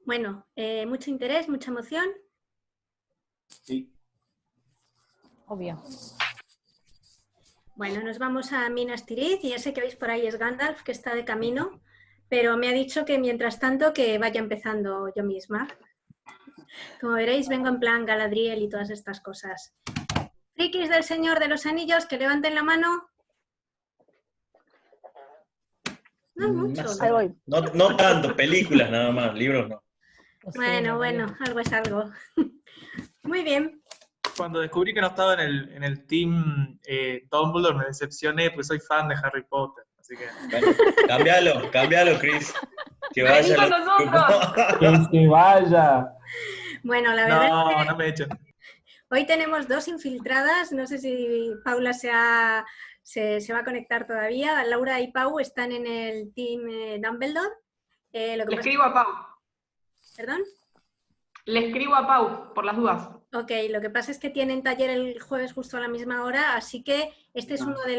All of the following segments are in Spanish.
Bueno, mucho interés, mucha emoción. Sí. Obvio. Bueno, nos vamos a Minas Tirith y ya sé que veis por ahí es Gandalf, que está de camino, pero me ha dicho que mientras tanto que vaya empezando yo misma. Como veréis, vengo en plan Galadriel y todas estas cosas. Frikis del Señor de los Anillos, que levanten la mano. No mucho. Más o Ahí menos. voy. No tanto, películas nada más, libros no. Bueno, algo es algo. Muy bien. Cuando descubrí que no estaba en el team Dumbledore me decepcioné, pues soy fan de Harry Potter. Así que... Bueno, cámbialo, Chris. Que ¡Vení vaya con lo nosotros! Que se vaya. Bueno, la verdad es que No me echen. hoy tenemos dos infiltradas. No sé si Paula se va a conectar todavía. Laura y Pau están en el team Dumbledore. Le escribo a Pau. ¿Perdón? Le escribo a Pau, por las dudas. Ok, lo que pasa es que tienen taller el jueves justo a la misma hora, así que este es uno de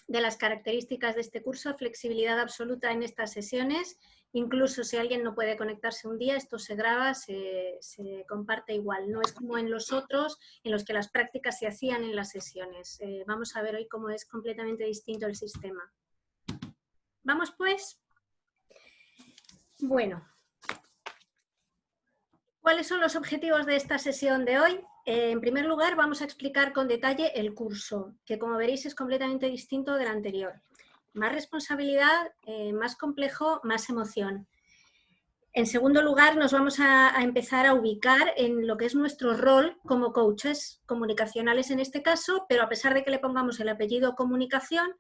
las características de este curso, flexibilidad absoluta en estas sesiones. Incluso si alguien no puede conectarse un día, esto se graba, se comparte igual. No es como en los otros, en los que las prácticas se hacían en las sesiones. Vamos a ver hoy cómo es completamente distinto el sistema. ¿Vamos pues? Bueno. ¿Cuáles son los objetivos de esta sesión de hoy? En primer lugar, vamos a explicar con detalle el curso, que como veréis es completamente distinto del anterior. Más responsabilidad, más complejo, más emoción. En segundo lugar, nos vamos a empezar a ubicar en lo que es nuestro rol como coaches comunicacionales en este caso, pero a pesar de que le pongamos el apellido comunicación,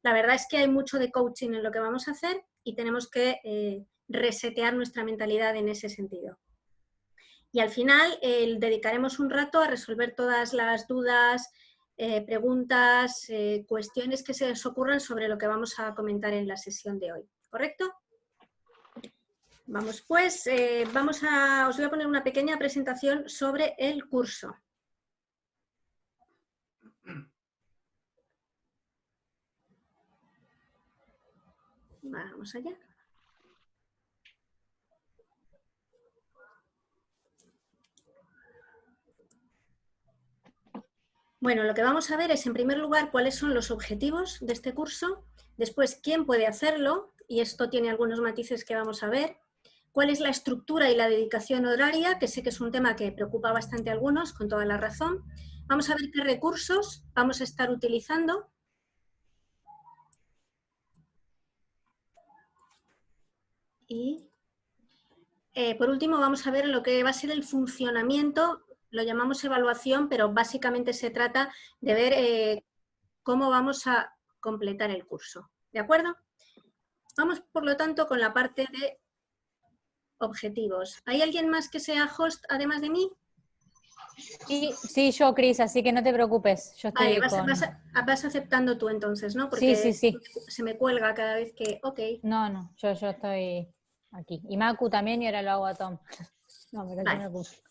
la verdad es que hay mucho de coaching en lo que vamos a hacer y tenemos que resetear nuestra mentalidad en ese sentido. Y al final dedicaremos un rato a resolver todas las dudas, preguntas, cuestiones que se os ocurran sobre lo que vamos a comentar en la sesión de hoy. ¿Correcto? Vamos pues, os voy a poner una pequeña presentación sobre el curso. Vamos allá. Bueno, lo que vamos a ver es, en primer lugar, cuáles son los objetivos de este curso, después, quién puede hacerlo, y esto tiene algunos matices que vamos a ver, cuál es la estructura y la dedicación horaria, que sé que es un tema que preocupa bastante a algunos, con toda la razón. Vamos a ver qué recursos vamos a estar utilizando. Y, por último, vamos a ver lo que va a ser el funcionamiento. Lo llamamos evaluación, pero básicamente se trata de ver cómo vamos a completar el curso. ¿De acuerdo? Vamos, por lo tanto, con la parte de objetivos. ¿Hay alguien más que sea host además de mí? Sí, yo, Cris, así que no te preocupes. Yo estoy vas aceptando tú entonces, ¿no? Porque sí. Se me cuelga cada vez que... Ok. No, yo estoy aquí. Y Macu también, y ahora lo hago a Tom. No, pero Vale. no me preocupes.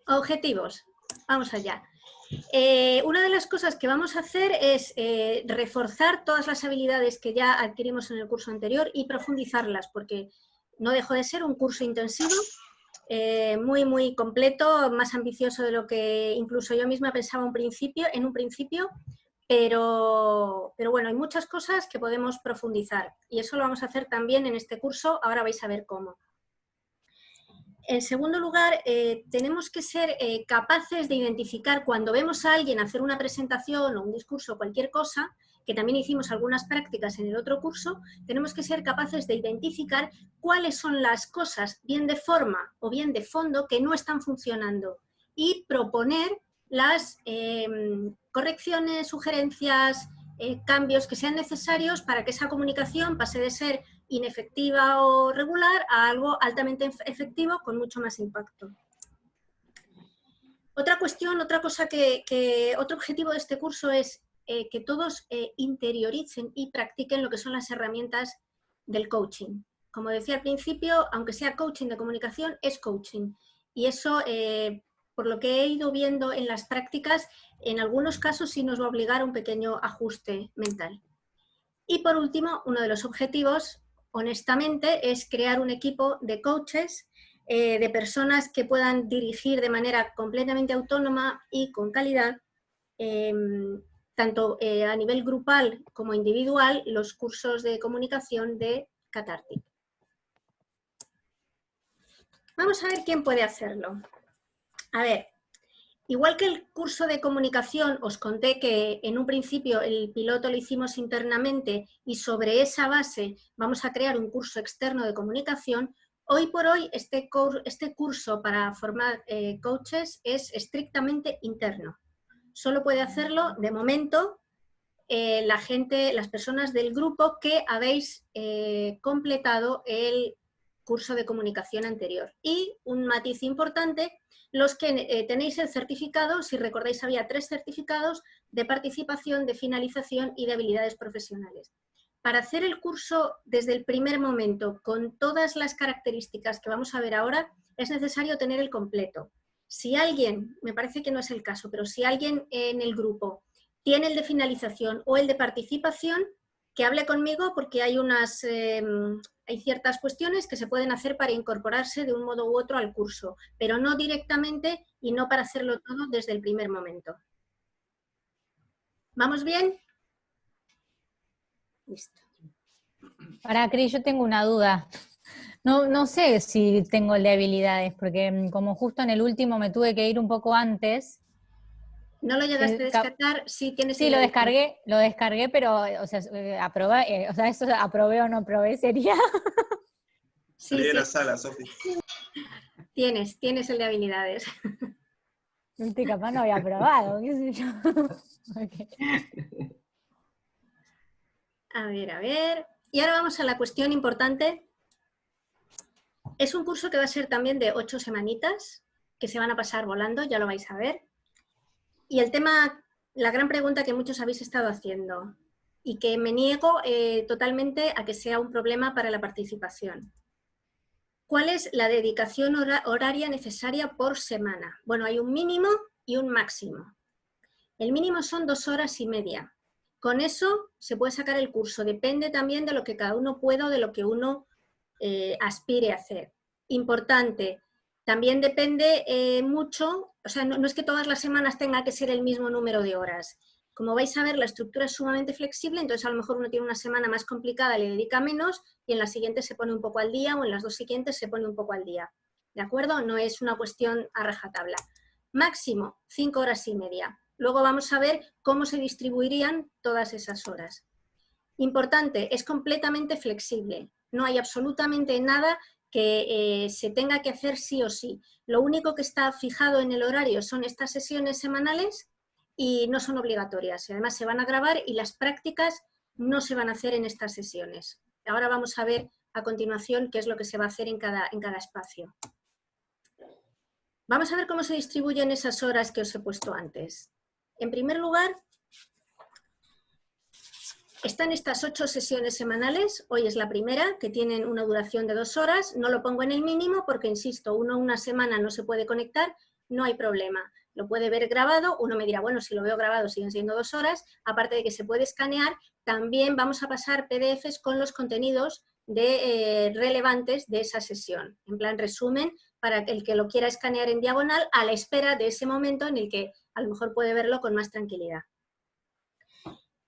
Objetivos. Vamos allá. Una de las cosas que vamos a hacer es reforzar todas las habilidades que ya adquirimos en el curso anterior y profundizarlas, porque no dejó de ser un curso intensivo, muy completo, más ambicioso de lo que incluso yo misma pensaba en un principio, pero bueno, hay muchas cosas que podemos profundizar y eso lo vamos a hacer también en este curso, ahora vais a ver cómo. En segundo lugar, tenemos que ser capaces de identificar cuando vemos a alguien hacer una presentación o un discurso o cualquier cosa, que también hicimos algunas prácticas en el otro curso, tenemos que ser capaces de identificar cuáles son las cosas, bien de forma o bien de fondo, que no están funcionando y proponer las correcciones, sugerencias, cambios que sean necesarios para que esa comunicación pase de ser inefectiva o regular a algo altamente efectivo con mucho más impacto. Otra cuestión, otra cosa otro objetivo de este curso es que todos interioricen y practiquen lo que son las herramientas del coaching. Como decía al principio, aunque sea coaching de comunicación, es coaching. Y eso, por lo que he ido viendo en las prácticas, en algunos casos sí nos va a obligar a un pequeño ajuste mental. Y por último, uno de los objetivos, honestamente, es crear un equipo de coaches, de personas que puedan dirigir de manera completamente autónoma y con calidad, tanto a nivel grupal como individual, los cursos de comunicación de Catartic. Vamos a ver quién puede hacerlo. A ver, igual que el curso de comunicación, os conté que en un principio el piloto lo hicimos internamente y sobre esa base vamos a crear un curso externo de comunicación. Hoy por hoy este curso para formar coaches es estrictamente interno. Solo puede hacerlo, de momento, las personas del grupo que habéis completado el curso de comunicación anterior. Y un matiz importante, los que tenéis el certificado, si recordáis había 3 certificados de participación, de finalización y de habilidades profesionales. Para hacer el curso desde el primer momento, con todas las características que vamos a ver ahora, es necesario tener el completo. Si alguien, me parece que no es el caso, pero si alguien en el grupo tiene el de finalización o el de participación, que hable conmigo porque hay ciertas cuestiones que se pueden hacer para incorporarse de un modo u otro al curso, pero no directamente y no para hacerlo todo desde el primer momento. ¿Vamos bien? Listo. Para Cris, yo tengo una duda. No sé si tengo el de habilidades, porque como justo en el último me tuve que ir un poco antes. ¿No lo llegaste a descargar? Sí, tienes. Sí, lo descargué, pero, o sea, aprobé, o sea, eso aprobé o no aprobé sería. Sí, Salí de la sala, Sofi. Tienes el de habilidades. Capaz no había aprobado, qué sé yo. Okay. A ver. Y ahora vamos a la cuestión importante. Es un curso que va a ser también de 8 semanitas, que se van a pasar volando, ya lo vais a ver. Y el tema, la gran pregunta que muchos habéis estado haciendo, y que me niego totalmente a que sea un problema para la participación. ¿Cuál es la dedicación horaria necesaria por semana? Bueno, hay un mínimo y un máximo. El mínimo son 2 horas y media. Con eso se puede sacar el curso. Depende también de lo que cada uno pueda o de lo que uno aspire a hacer. Importante, también depende mucho, o sea, no es que todas las semanas tenga que ser el mismo número de horas. Como vais a ver, la estructura es sumamente flexible, entonces a lo mejor uno tiene una semana más complicada, le dedica menos, y en la siguiente se pone un poco al día, o en las 2 siguientes se pone un poco al día. ¿De acuerdo? No es una cuestión a rajatabla. Máximo, 5 horas y media. Luego vamos a ver cómo se distribuirían todas esas horas. Importante, es completamente flexible. No hay absolutamente nada que se tenga que hacer sí o sí. Lo único que está fijado en el horario son estas sesiones semanales y no son obligatorias. Además se van a grabar y las prácticas no se van a hacer en estas sesiones. Ahora vamos a ver a continuación qué es lo que se va a hacer en cada espacio. Vamos a ver cómo se distribuyen esas horas que os he puesto antes. En primer lugar, están estas 8 sesiones semanales, hoy es la primera, que tienen una duración de 2 horas, no lo pongo en el mínimo porque, insisto, uno una semana no se puede conectar, no hay problema. Lo puede ver grabado, uno me dirá, bueno, si lo veo grabado siguen siendo 2 horas, aparte de que se puede escanear, también vamos a pasar PDFs con los contenidos relevantes de esa sesión, en plan resumen, para el que lo quiera escanear en diagonal a la espera de ese momento en el que a lo mejor puede verlo con más tranquilidad.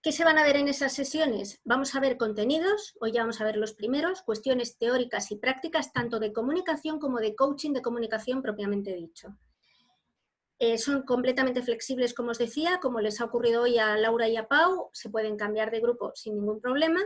¿Qué se van a ver en esas sesiones? Vamos a ver contenidos, hoy ya vamos a ver los primeros, cuestiones teóricas y prácticas, tanto de comunicación como de coaching de comunicación propiamente dicho. Son completamente flexibles, como os decía, como les ha ocurrido hoy a Laura y a Pau, se pueden cambiar de grupo sin ningún problema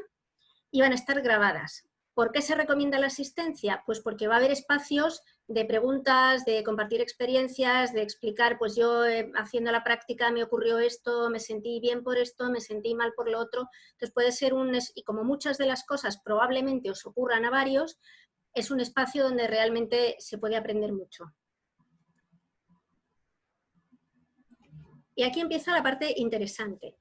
y van a estar grabadas. ¿Por qué se recomienda la asistencia? Pues porque va a haber espacios de preguntas, de compartir experiencias, de explicar, pues yo haciendo la práctica me ocurrió esto, me sentí bien por esto, me sentí mal por lo otro. Entonces puede ser y como muchas de las cosas probablemente os ocurran a varios, es un espacio donde realmente se puede aprender mucho. Y aquí empieza la parte interesante.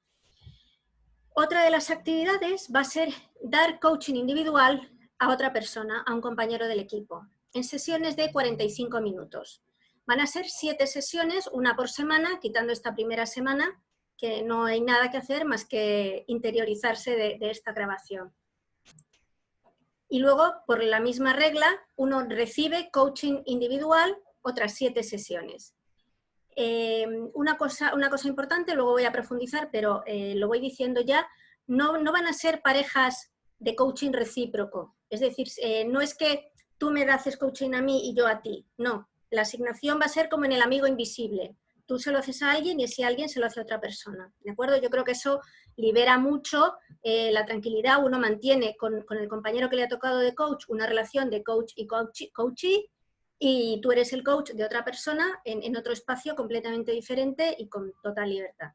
Otra de las actividades va a ser dar coaching individual a otra persona, a un compañero del equipo, en sesiones de 45 minutos. Van a ser 7 sesiones, una por semana, quitando esta primera semana, que no hay nada que hacer más que interiorizarse de esta grabación. Y luego, por la misma regla, uno recibe coaching individual otras 7 sesiones. Una cosa importante, luego voy a profundizar, pero lo voy diciendo ya, no van a ser parejas de coaching recíproco. Es decir, no es que tú me haces coaching a mí y yo a ti. No, la asignación va a ser como en el amigo invisible. Tú se lo haces a alguien y ese alguien se lo hace a otra persona. ¿De acuerdo? Yo creo que eso libera mucho la tranquilidad. Uno mantiene con el compañero que le ha tocado de coach una relación de coach y coachee, y tú eres el coach de otra persona en otro espacio completamente diferente y con total libertad.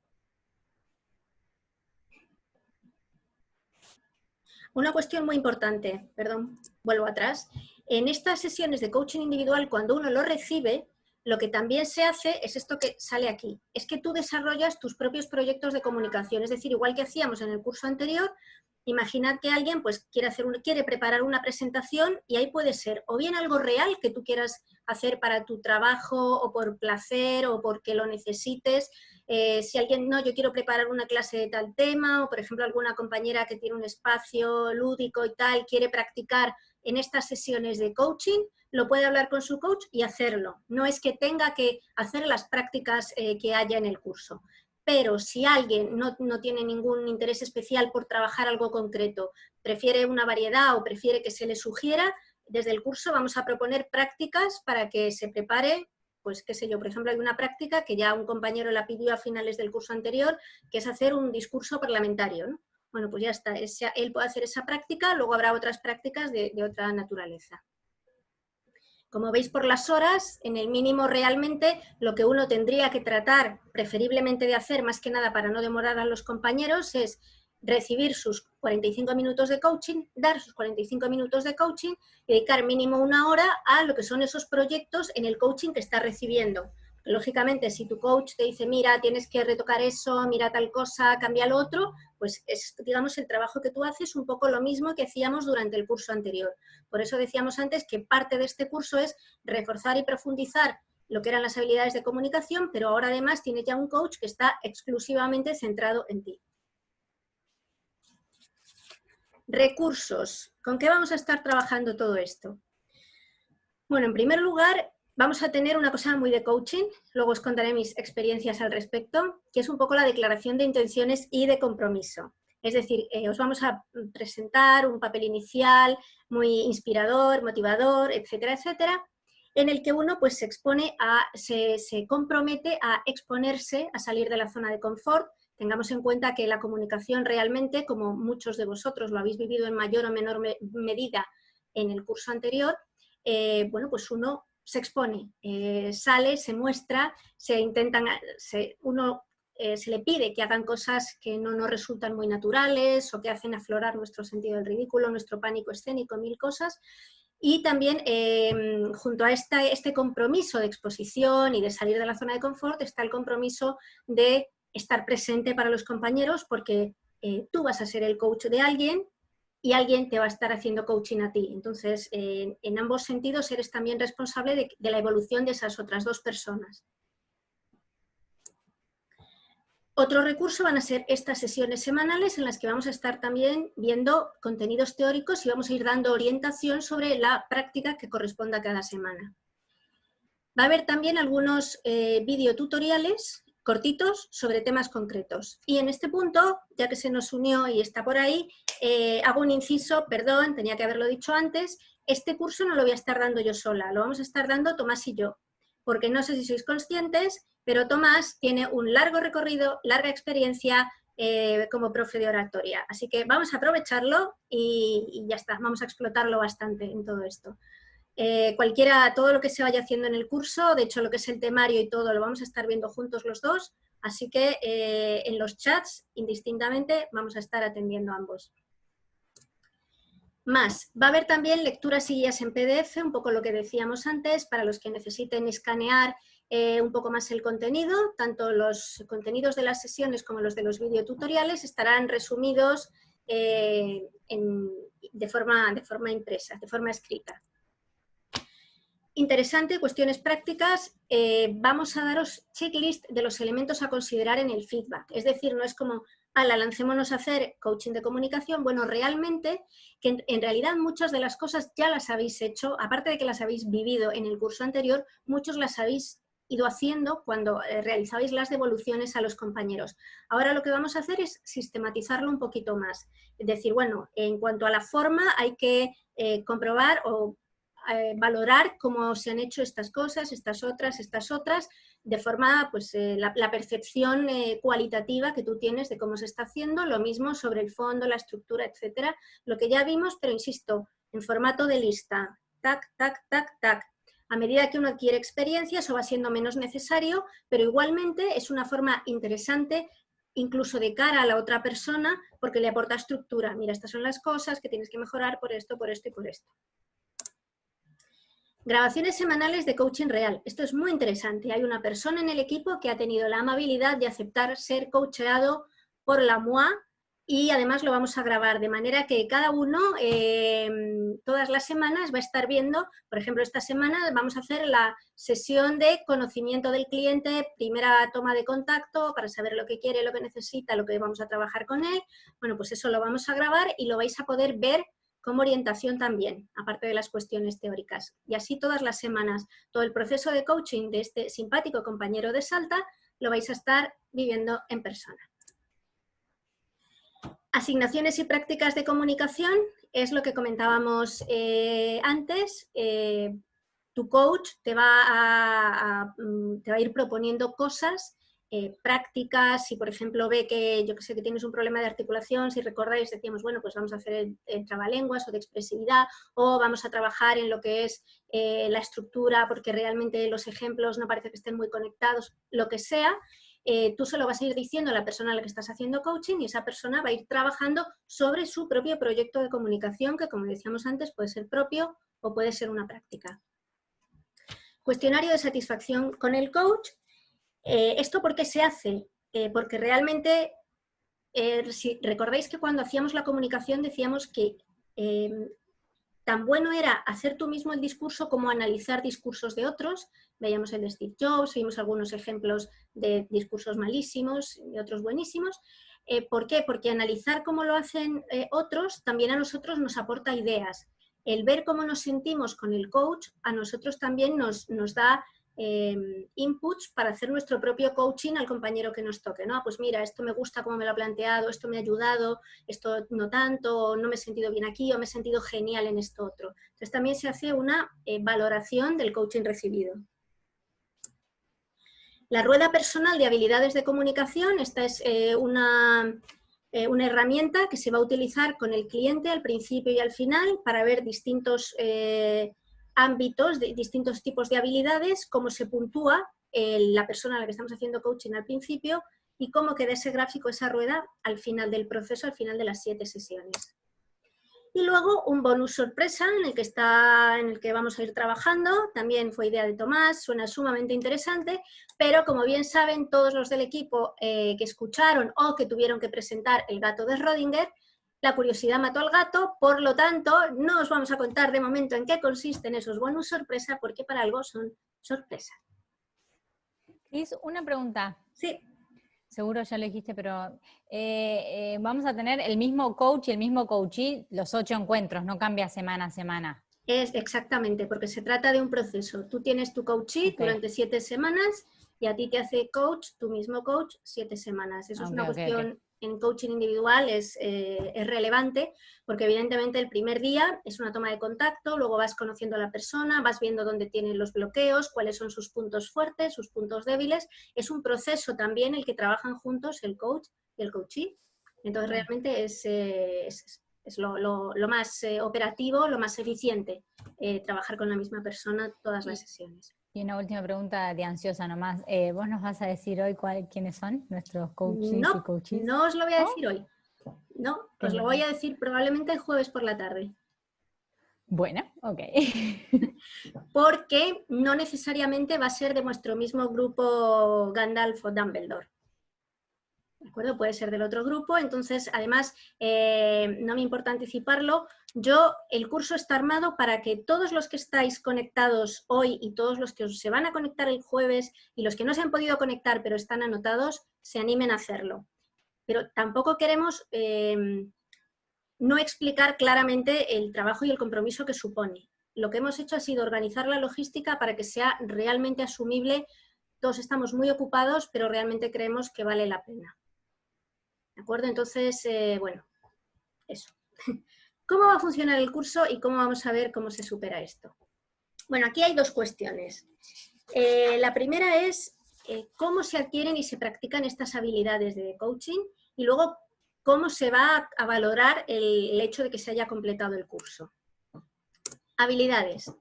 Una cuestión muy importante, perdón, vuelvo atrás. En estas sesiones de coaching individual, cuando uno lo recibe, lo que también se hace es esto que sale aquí. Es que tú desarrollas tus propios proyectos de comunicación. Es decir, igual que hacíamos en el curso anterior, imaginad que alguien pues, quiere preparar una presentación y ahí puede ser o bien algo real que tú quieras hacer para tu trabajo o por placer o porque lo necesites. Si alguien, no, yo quiero preparar una clase de tal tema, o por ejemplo alguna compañera que tiene un espacio lúdico y tal, quiere practicar en estas sesiones de coaching, lo puede hablar con su coach y hacerlo. No es que tenga que hacer las prácticas que haya en el curso. Pero si alguien no tiene ningún interés especial por trabajar algo concreto, prefiere una variedad o prefiere que se le sugiera, desde el curso vamos a proponer prácticas para que se prepare. Pues qué sé yo, por ejemplo, hay una práctica que ya un compañero la pidió a finales del curso anterior, que es hacer un discurso parlamentario, ¿no? Bueno, pues ya está, él puede hacer esa práctica, luego habrá otras prácticas de otra naturaleza. Como veis por las horas, en el mínimo realmente lo que uno tendría que tratar, preferiblemente de hacer, más que nada para no demorar a los compañeros, es recibir sus 45 minutos de coaching, dar sus 45 minutos de coaching y dedicar mínimo 1 hora a lo que son esos proyectos en el coaching que está recibiendo. Lógicamente, si tu coach te dice, mira, tienes que retocar eso, mira tal cosa, cambia lo otro, pues es, digamos, el trabajo que tú haces un poco lo mismo que hacíamos durante el curso anterior. Por eso decíamos antes que parte de este curso es reforzar y profundizar lo que eran las habilidades de comunicación, pero ahora además tienes ya un coach que está exclusivamente centrado en ti. Recursos. ¿Con qué vamos a estar trabajando todo esto? Bueno, en primer lugar, vamos a tener una cosa muy de coaching, luego os contaré mis experiencias al respecto, que es un poco la declaración de intenciones y de compromiso. Es decir, os vamos a presentar un papel inicial muy inspirador, motivador, etcétera, etcétera, en el que uno pues, se compromete a exponerse, a salir de la zona de confort. Tengamos en cuenta que la comunicación realmente, como muchos de vosotros lo habéis vivido en mayor o menor medida en el curso anterior, bueno, pues uno se expone, sale, se muestra, se le pide que hagan cosas que no nos resultan muy naturales o que hacen aflorar nuestro sentido del ridículo, nuestro pánico escénico, 1000 cosas. Y también junto a este compromiso de exposición y de salir de la zona de confort está el compromiso de estar presente para los compañeros porque tú vas a ser el coach de alguien y alguien te va a estar haciendo coaching a ti. Entonces, en ambos sentidos eres también responsable de la evolución de esas otras 2 personas. Otro recurso van a ser estas sesiones semanales en las que vamos a estar también viendo contenidos teóricos y vamos a ir dando orientación sobre la práctica que corresponda a cada semana. Va a haber también algunos videotutoriales cortitos sobre temas concretos. Y en este punto, ya que se nos unió y está por ahí, hago un inciso, perdón, tenía que haberlo dicho antes, este curso no lo voy a estar dando yo sola, lo vamos a estar dando Tomás y yo, porque no sé si sois conscientes, pero Tomás tiene un largo recorrido, larga experiencia como profe de oratoria. Así que vamos a aprovecharlo y ya está, vamos a explotarlo bastante en todo esto. Todo lo que se vaya haciendo en el curso, de hecho lo que es el temario y todo lo vamos a estar viendo juntos los dos, así que en los chats indistintamente vamos a estar atendiendo a ambos. Más, va a haber también lecturas y guías en PDF, un poco lo que decíamos antes, para los que necesiten escanear un poco más el contenido, tanto los contenidos de las sesiones como los de los videotutoriales estarán resumidos de forma impresa, de forma escrita. Interesante, cuestiones prácticas, vamos a daros checklist de los elementos a considerar en el feedback. Es decir, no es como ala, lancémonos a hacer coaching de comunicación. Bueno, realmente, que en realidad muchas de las cosas ya las habéis hecho, aparte de que las habéis vivido en el curso anterior, muchos las habéis ido haciendo cuando realizabais las devoluciones a los compañeros. Ahora lo que vamos a hacer es sistematizarlo un poquito más. Es decir, bueno, en cuanto a la forma hay que comprobar o valorar cómo se han hecho estas cosas, estas otras, de forma, pues, la percepción cualitativa que tú tienes de cómo se está haciendo, lo mismo sobre el fondo, la estructura, etcétera, lo que ya vimos, pero insisto, en formato de lista, tac, tac, tac, tac. A medida que uno adquiere experiencia, eso va siendo menos necesario, pero igualmente es una forma interesante, incluso de cara a la otra persona, porque le aporta estructura. Mira, estas son las cosas que tienes que mejorar por esto y por esto. Grabaciones semanales de coaching real. Esto es muy interesante. Hay una persona en el equipo que ha tenido la amabilidad de aceptar ser coacheado por la MOA y además lo vamos a grabar, de manera que cada uno todas las semanas va a estar viendo, por ejemplo, esta semana vamos a hacer la sesión de conocimiento del cliente, primera toma de contacto para saber lo que quiere, lo que necesita, lo que vamos a trabajar con él. Bueno, pues eso lo vamos a grabar y lo vais a poder ver como orientación también, aparte de las cuestiones teóricas. Y así todas las semanas, todo el proceso de coaching de este simpático compañero de Salta lo vais a estar viviendo en persona. Asignaciones y prácticas de comunicación es lo que comentábamos antes. Tu coach te va a ir proponiendo cosas, prácticas. Si por ejemplo ve que, yo que sé, que tienes un problema de articulación, si recordáis decíamos, bueno, pues vamos a hacer el trabalenguas o de expresividad, o vamos a trabajar en lo que es la estructura, porque realmente los ejemplos no parece que estén muy conectados, lo que sea. Tú se lo vas a ir diciendo a la persona a la que estás haciendo coaching y esa persona va a ir trabajando sobre su propio proyecto de comunicación, que como decíamos antes puede ser propio o puede ser una práctica. Cuestionario de satisfacción con el coach. ¿Esto por qué se hace? Porque realmente, si recordáis que cuando hacíamos la comunicación decíamos que tan bueno era hacer tú mismo el discurso como analizar discursos de otros. Veíamos el de Steve Jobs, vimos algunos ejemplos de discursos malísimos y otros buenísimos. ¿Por qué? Porque analizar cómo lo hacen otros también a nosotros nos aporta ideas. El ver cómo nos sentimos con el coach a nosotros también nos da inputs para hacer nuestro propio coaching al compañero que nos toque, ¿no? Pues mira, esto me gusta como me lo ha planteado, esto me ha ayudado, esto no tanto, no me he sentido bien aquí o me he sentido genial en esto otro. Entonces también se hace una valoración del coaching recibido. La rueda personal de habilidades de comunicación, esta es una herramienta que se va a utilizar con el cliente al principio y al final para ver distintos ámbitos, de distintos tipos de habilidades, cómo se puntúa la persona a la que estamos haciendo coaching al principio y cómo queda ese gráfico, esa rueda al final del proceso, al final de las 7 sesiones. Y luego un bonus sorpresa en el que vamos a ir trabajando, también fue idea de Tomás, suena sumamente interesante, pero como bien saben todos los del equipo que escucharon o que tuvieron que presentar el gato de Schrödinger, la curiosidad mató al gato, por lo tanto no os vamos a contar de momento en qué consisten esos bonus sorpresa, porque para algo son sorpresa. Cris, una pregunta. Sí. Seguro ya lo dijiste, pero vamos a tener el mismo coach y el mismo coachee los 8 encuentros, no cambia semana a semana. Es exactamente, porque se trata de un proceso. Tú tienes tu coachee durante 7 semanas y a ti te hace coach, tu mismo coach, 7 semanas. Eso es una cuestión en coaching individual, es relevante, porque evidentemente el primer día es una toma de contacto, luego vas conociendo a la persona, vas viendo dónde tienen los bloqueos, cuáles son sus puntos fuertes, sus puntos débiles. Es un proceso también el que trabajan juntos el coach y el coachee. Entonces realmente es lo más operativo, lo más eficiente, trabajar con la misma persona todas las sesiones. Y una última pregunta de ansiosa nomás. ¿Vos nos vas a decir hoy quiénes son nuestros coaches y coaches? No os lo voy a decir hoy. No, os lo voy a decir probablemente el jueves por la tarde. Bueno, ok. Porque no necesariamente va a ser de nuestro mismo grupo Gandalf o Dumbledore. ¿De acuerdo? Puede ser del otro grupo, entonces además no me importa anticiparlo. El curso está armado para que todos los que estáis conectados hoy y todos los que se van a conectar el jueves y los que no se han podido conectar pero están anotados, se animen a hacerlo. pero tampoco queremos no explicar claramente el trabajo y el compromiso que supone. Lo que hemos hecho ha sido organizar la logística para que sea realmente asumible. Todos estamos muy ocupados, pero realmente creemos que vale la pena. ¿De acuerdo? Entonces, bueno, eso. ¿Cómo va a funcionar el curso y cómo vamos a ver cómo se supera esto? Bueno, aquí hay dos cuestiones. La primera es cómo se adquieren y se practican estas habilidades de coaching y luego cómo se va a valorar el hecho de que se haya completado el curso. Habilidades.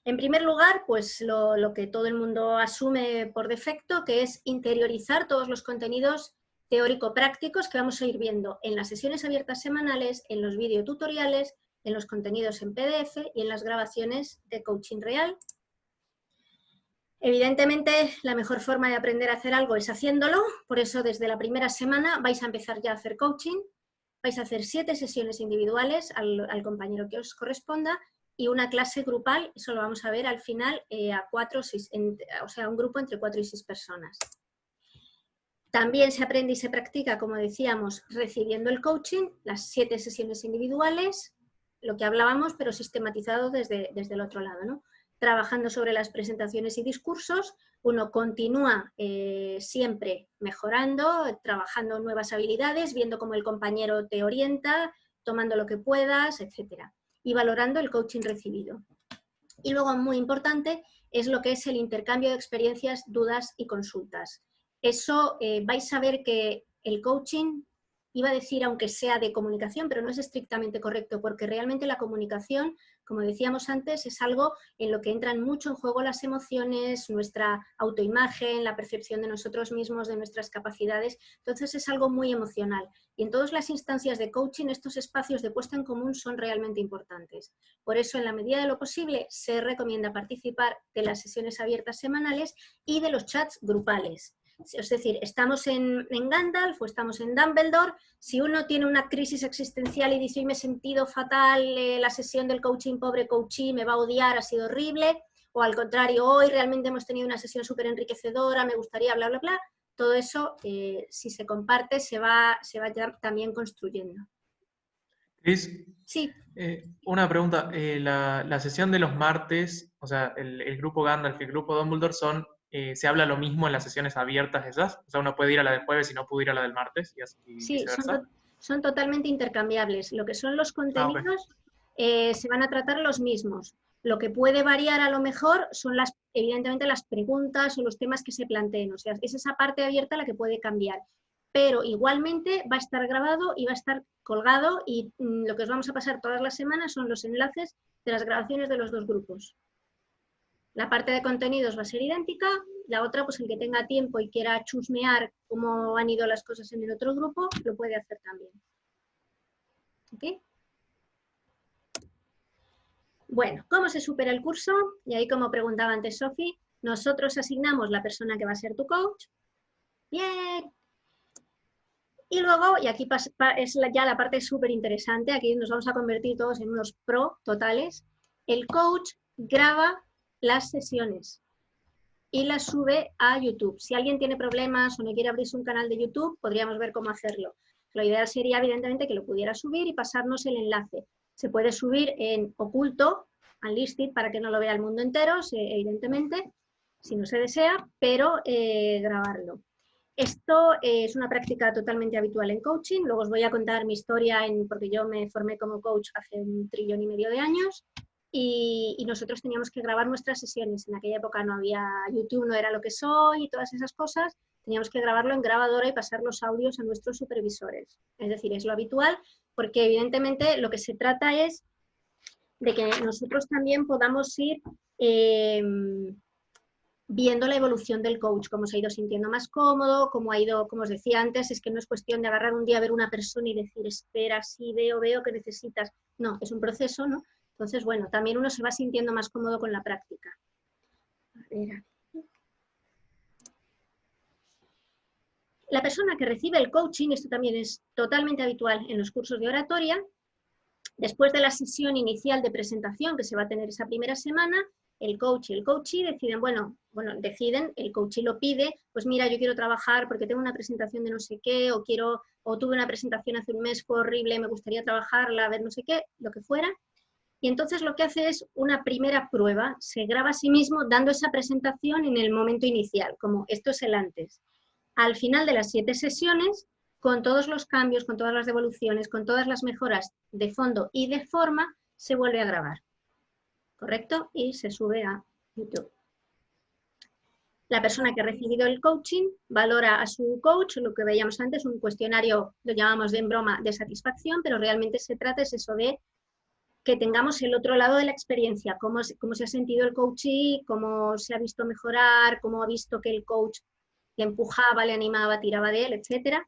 En primer lugar, pues lo que todo el mundo asume por defecto, que es interiorizar todos los contenidos teórico-prácticos que vamos a ir viendo en las sesiones abiertas semanales, en los videotutoriales, en los contenidos en PDF y en las grabaciones de coaching real. Evidentemente, la mejor forma de aprender a hacer algo es haciéndolo, por eso desde la primera semana vais a empezar ya a hacer coaching, vais a hacer 7 sesiones individuales al compañero que os corresponda y una clase grupal, eso lo vamos a ver al final, a 4 o 6, o sea, un grupo entre 4 y 6 personas. También se aprende y se practica, como decíamos, recibiendo el coaching, las 7 sesiones individuales, lo que hablábamos, pero sistematizado desde el otro lado, ¿no? Trabajando sobre las presentaciones y discursos, uno continúa siempre mejorando, trabajando nuevas habilidades, viendo cómo el compañero te orienta, tomando lo que puedas, etcétera, y valorando el coaching recibido. Y luego, muy importante, es lo que es el intercambio de experiencias, dudas y consultas. Eso vais a ver que el coaching, iba a decir aunque sea de comunicación, pero no es estrictamente correcto, porque realmente la comunicación, como decíamos antes, es algo en lo que entran mucho en juego las emociones, nuestra autoimagen, la percepción de nosotros mismos, de nuestras capacidades. Entonces es algo muy emocional. Y en todas las instancias de coaching, estos espacios de puesta en común son realmente importantes. Por eso, en la medida de lo posible, se recomienda participar de las sesiones abiertas semanales y de los chats grupales. Es decir, estamos en Gandalf o estamos en Dumbledore, si uno tiene una crisis existencial y dice, hoy me he sentido fatal, la sesión del coaching, pobre coachee, me va a odiar, ha sido horrible, o al contrario, hoy realmente hemos tenido una sesión súper enriquecedora, me gustaría, bla, bla, bla, todo eso, si se comparte, se va ya también construyendo. Cris, Sí. una pregunta, la sesión de los martes, o sea, el grupo Gandalf y el grupo Dumbledore ¿se habla lo mismo en las sesiones abiertas esas? O sea, uno puede ir a la del jueves y no puede ir a la del martes y Sí, viceversa. son totalmente intercambiables. Lo que son los contenidos se van a tratar los mismos. Lo que puede variar a lo mejor son evidentemente las preguntas o los temas que se planteen. O sea, es esa parte abierta la que puede cambiar. Pero igualmente va a estar grabado y va a estar colgado y lo que os vamos a pasar todas las semanas son los enlaces de las grabaciones de los dos grupos. La parte de contenidos va a ser idéntica, la otra, pues el que tenga tiempo y quiera chusmear cómo han ido las cosas en el otro grupo, lo puede hacer también. ¿Ok? Bueno, ¿cómo se supera el curso? Y ahí, como preguntaba antes Sofi, nosotros asignamos la persona que va a ser tu coach. Bien. Y luego, y aquí es ya la parte súper interesante, aquí nos vamos a convertir todos en unos pro totales, el coach graba las sesiones y las sube a YouTube. Si alguien tiene problemas o no quiere abrirse un canal de YouTube, podríamos ver cómo hacerlo. Lo ideal sería, evidentemente, que lo pudiera subir y pasarnos el enlace. Se puede subir en oculto, unlisted, para que no lo vea el mundo entero, evidentemente, si no se desea, pero grabarlo. Esto es una práctica totalmente habitual en coaching. Luego os voy a contar mi historia, porque yo me formé como coach hace 1,5 trillón de años. Y nosotros teníamos que grabar nuestras sesiones. En aquella época no había YouTube, no era lo que soy y todas esas cosas. Teníamos que grabarlo en grabadora y pasar los audios a nuestros supervisores. Es decir, es lo habitual, porque evidentemente lo que se trata es de que nosotros también podamos ir viendo la evolución del coach, cómo se ha ido sintiendo más cómodo, cómo ha ido, como os decía antes, es que no es cuestión de agarrar un día a ver una persona y decir, espera, sí, veo que necesitas. No, es un proceso, ¿no? Entonces, bueno, también uno se va sintiendo más cómodo con la práctica. A ver. La persona que recibe el coaching, esto también es totalmente habitual en los cursos de oratoria, después de la sesión inicial de presentación que se va a tener esa primera semana, el coach y el coachee deciden, deciden, el coachee lo pide, pues mira, yo quiero trabajar porque tengo una presentación de no sé qué, o tuve una presentación hace un mes, fue horrible, me gustaría trabajarla, a ver no sé qué, lo que fuera. Y entonces lo que hace es una primera prueba, se graba a sí mismo dando esa presentación en el momento inicial, como esto es el antes. Al final de las 7 sesiones, con todos los cambios, con todas las devoluciones, con todas las mejoras de fondo y de forma, se vuelve a grabar, ¿correcto? Y se sube a YouTube. La persona que ha recibido el coaching valora a su coach, lo que veíamos antes, un cuestionario, lo llamamos en broma de satisfacción, pero realmente se trata es eso de que tengamos el otro lado de la experiencia, cómo se ha sentido el coachee, cómo se ha visto mejorar, cómo ha visto que el coach le empujaba, le animaba, tiraba de él, etc.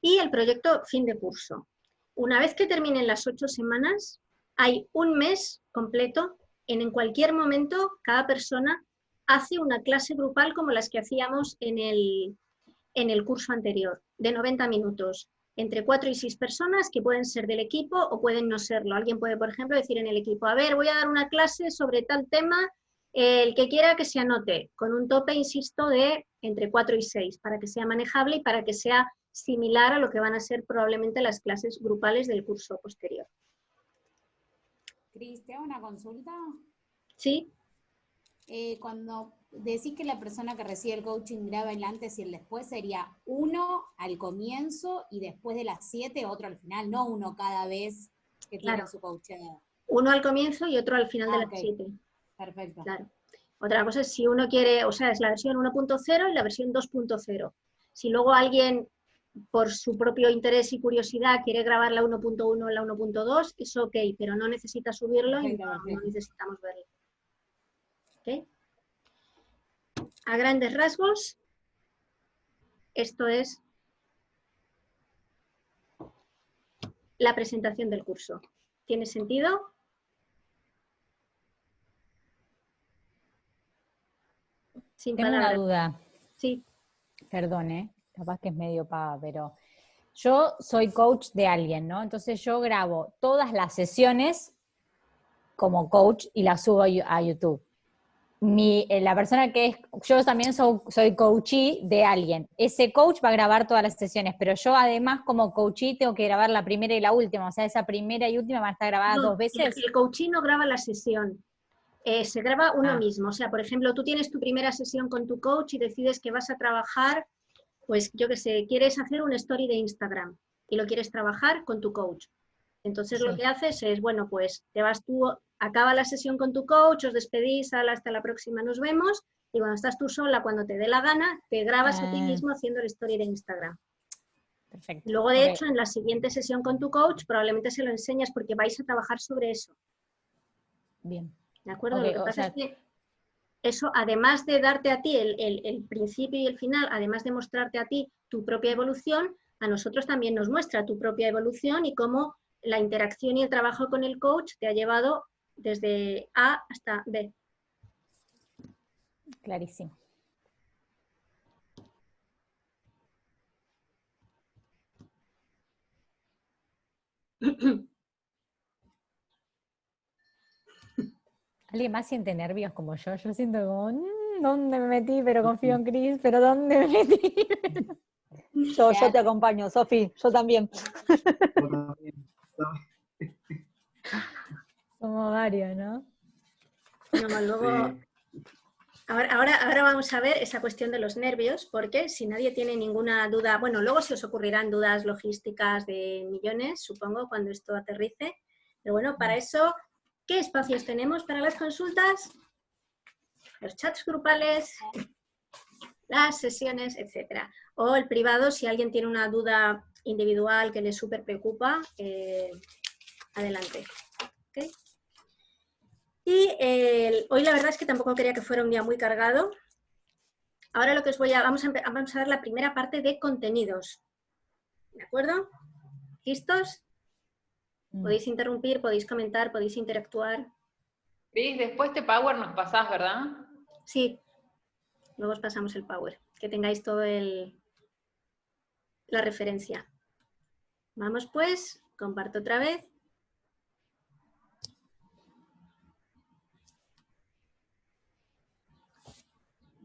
Y el proyecto fin de curso. Una vez que terminen las 8 semanas, hay un mes completo en cualquier momento cada persona hace una clase grupal como las que hacíamos en el curso anterior, de 90 minutos. Entre 4 y 6 personas que pueden ser del equipo o pueden no serlo. Alguien puede, por ejemplo, decir en el equipo, a ver, voy a dar una clase sobre tal tema, el que quiera que se anote, con un tope, insisto, de entre 4 y 6, para que sea manejable y para que sea similar a lo que van a ser probablemente las clases grupales del curso posterior. Cris, ¿te hago una consulta? Sí. Cuando decís que la persona que recibe el coaching graba el antes y el después, sería uno al comienzo y después de las 7 otro al final, no uno cada vez que tiene su coaching. Uno al comienzo y otro al final de las 7. Perfecto. Claro. Otra cosa es si uno quiere, o sea, es la versión 1.0 y la versión 2.0. Si luego alguien, por su propio interés y curiosidad, quiere grabar la 1.1 o la 1.2, es ok, pero no necesita subirlo y no necesitamos verlo. ¿Okay? A grandes rasgos, esto es la presentación del curso. ¿Tiene sentido? Sin Tengo palabras. una duda. Sí. Perdón, capaz que es medio pava, pero yo soy coach de alguien, ¿no? Entonces yo grabo todas las sesiones como coach y las subo a YouTube. La persona que es, yo también soy coachee de alguien. Ese coach va a grabar todas las sesiones, pero yo además como coachee tengo que grabar la primera y la última, o sea, esa primera y última van a estar grabadas 2 veces. El coachee no graba la sesión, se graba uno mismo. O sea, por ejemplo, tú tienes tu primera sesión con tu coach y decides que vas a trabajar, pues yo qué sé, quieres hacer un story de Instagram y lo quieres trabajar con tu coach. Entonces lo que haces es, bueno, pues te vas tú, acaba la sesión con tu coach, os despedís, hasta la próxima, nos vemos, y cuando estás tú sola, cuando te dé la gana, te grabas a ti mismo haciendo el story de Instagram. Perfecto. Luego, de hecho, en la siguiente sesión con tu coach, probablemente se lo enseñas porque vais a trabajar sobre eso. Bien. ¿De acuerdo? Lo que pasa es que eso, además de darte a ti el principio y el final, además de mostrarte a ti tu propia evolución, a nosotros también nos muestra tu propia evolución y cómo la interacción y el trabajo con el coach te ha llevado desde A hasta B. Clarísimo. ¿Alguien más siente nervios como yo? Yo siento como, ¿dónde me metí? Pero confío en Cris, pero ¿dónde me metí? Yo te acompaño, Sofi, yo también. Somos varios, ¿no? No, luego, ahora vamos a ver esa cuestión de los nervios, porque si nadie tiene ninguna duda, bueno, luego se os ocurrirán dudas logísticas de millones, supongo, cuando esto aterrice, pero bueno, para eso, ¿qué espacios tenemos para las consultas? Los chats grupales, las sesiones, etcétera. O el privado, si alguien tiene una duda individual que le súper preocupa, adelante. ¿Okay? Y hoy la verdad es que tampoco quería que fuera un día muy cargado. Ahora lo que os vamos a ver la primera parte de contenidos. ¿De acuerdo? ¿Listos? Podéis interrumpir, podéis comentar, podéis interactuar. Cris, después de Power nos pasás, ¿verdad? Sí, luego os pasamos el Power, que tengáis todo la referencia. Vamos pues, comparto otra vez.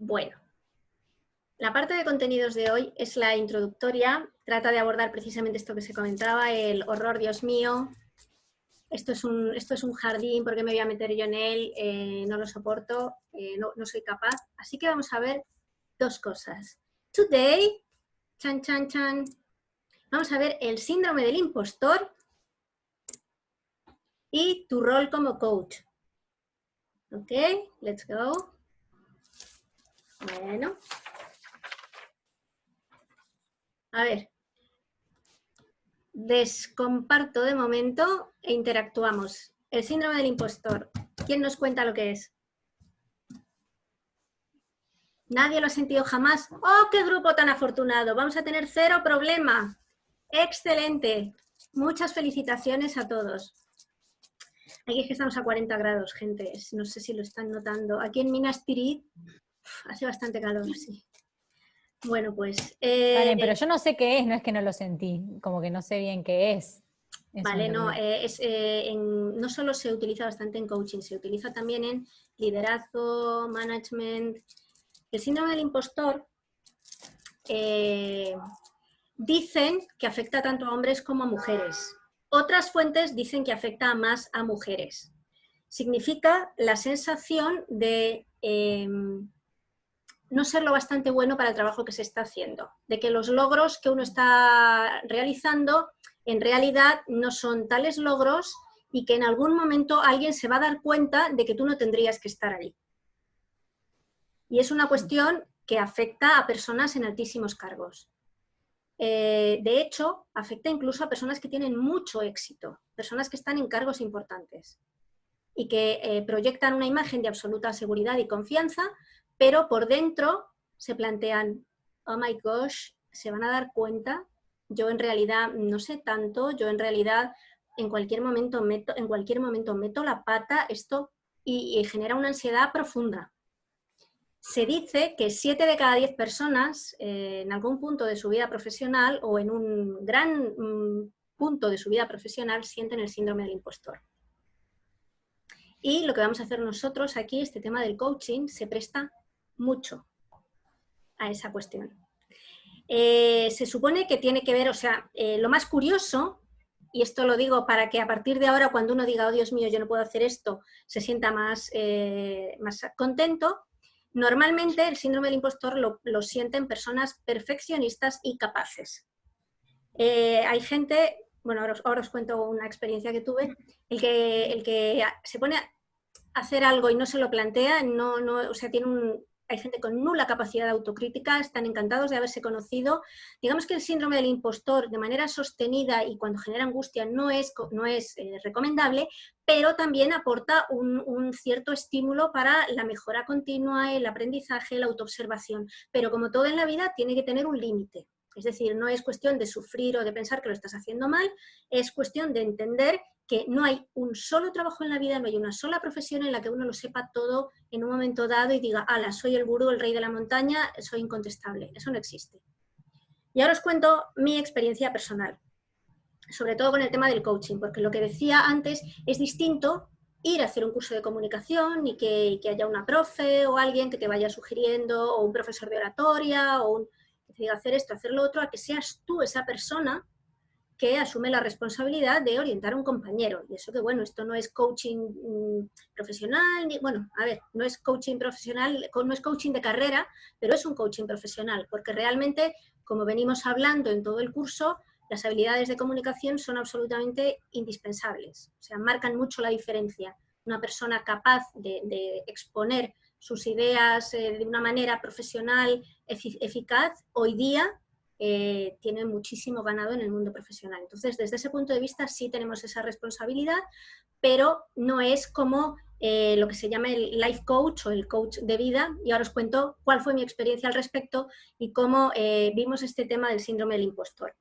Bueno, la parte de contenidos de hoy es la introductoria. Trata de abordar precisamente esto que se comentaba, el horror, Dios mío. Esto es un jardín, ¿por qué me voy a meter yo en él? No lo soporto, no soy capaz. Así que vamos a ver dos cosas. Today, chan, chan, chan, vamos a ver el síndrome del impostor y tu rol como coach. Ok, let's go. Bueno. A ver. Descomparto de momento e interactuamos. El síndrome del impostor. ¿Quién nos cuenta lo que es? ¿Nadie lo ha sentido jamás? ¡Oh, qué grupo tan afortunado! Vamos a tener 0 problema. ¡Excelente! Muchas felicitaciones a todos. Aquí es que estamos a 40 grados, gente. No sé si lo están notando. Aquí en Minas Tirith hace bastante calor, sí. Bueno, pues... Vale, pero yo no sé qué es, no es que no lo sentí, como que no sé bien qué es. Vale, no, no solo se utiliza bastante en coaching, se utiliza también en liderazgo, management. El síndrome del impostor dicen que afecta tanto a hombres como a mujeres. Otras fuentes dicen que afecta más a mujeres. Significa la sensación de no ser lo bastante bueno para el trabajo que se está haciendo, de que los logros que uno está realizando en realidad no son tales logros y que en algún momento alguien se va a dar cuenta de que tú no tendrías que estar ahí. Y es una cuestión que afecta a personas en altísimos cargos. De hecho, afecta incluso a personas que tienen mucho éxito, personas que están en cargos importantes y que proyectan una imagen de absoluta seguridad y confianza, pero por dentro se plantean, oh my gosh, se van a dar cuenta, yo en realidad no sé tanto, yo en realidad en cualquier momento meto la pata, esto y genera una ansiedad profunda. Se dice que 7 de cada 10 personas en algún punto de su vida profesional o en un gran punto de su vida profesional sienten el síndrome del impostor. Y lo que vamos a hacer nosotros aquí, este tema del coaching, se presta mucho a esa cuestión. Se supone que tiene que ver, o sea, lo más curioso, y esto lo digo para que a partir de ahora cuando uno diga, oh Dios mío, yo no puedo hacer esto, se sienta más contento. Normalmente el síndrome del impostor lo sienten personas perfeccionistas y capaces. Hay gente, bueno, ahora os cuento una experiencia que tuve, el que se pone a hacer algo y no se lo plantea, o sea, hay gente con nula capacidad de autocrítica, están encantados de haberse conocido. Digamos que el síndrome del impostor de manera sostenida y cuando genera angustia no es recomendable, pero también aporta un cierto estímulo para la mejora continua, el aprendizaje, la autoobservación. Pero como todo en la vida, tiene que tener un límite. Es decir, no es cuestión de sufrir o de pensar que lo estás haciendo mal, es cuestión de entender que no hay un solo trabajo en la vida, no hay una sola profesión en la que uno lo sepa todo en un momento dado y diga, ala, soy el gurú, el rey de la montaña, soy incontestable. Eso no existe. Y ahora os cuento mi experiencia personal, sobre todo con el tema del coaching, porque lo que decía antes es distinto ir a hacer un curso de comunicación y que haya una profe o alguien que te vaya sugiriendo, o un profesor de oratoria, o que te diga hacer esto, hacer lo otro, a que seas tú esa persona que asume la responsabilidad de orientar a un compañero. Y eso que, bueno, esto no es coaching profesional, bueno, a ver, no es coaching profesional, no es coaching de carrera, pero es un coaching profesional, porque realmente, como venimos hablando en todo el curso, las habilidades de comunicación son absolutamente indispensables. O sea, marcan mucho la diferencia. Una persona capaz de exponer sus ideas de una manera profesional, eficaz, hoy día tiene muchísimo ganado en el mundo profesional. Entonces, desde ese punto de vista sí tenemos esa responsabilidad, pero no es como lo que se llama el life coach o el coach de vida, y ahora os cuento cuál fue mi experiencia al respecto y cómo vimos este tema del síndrome del impostor.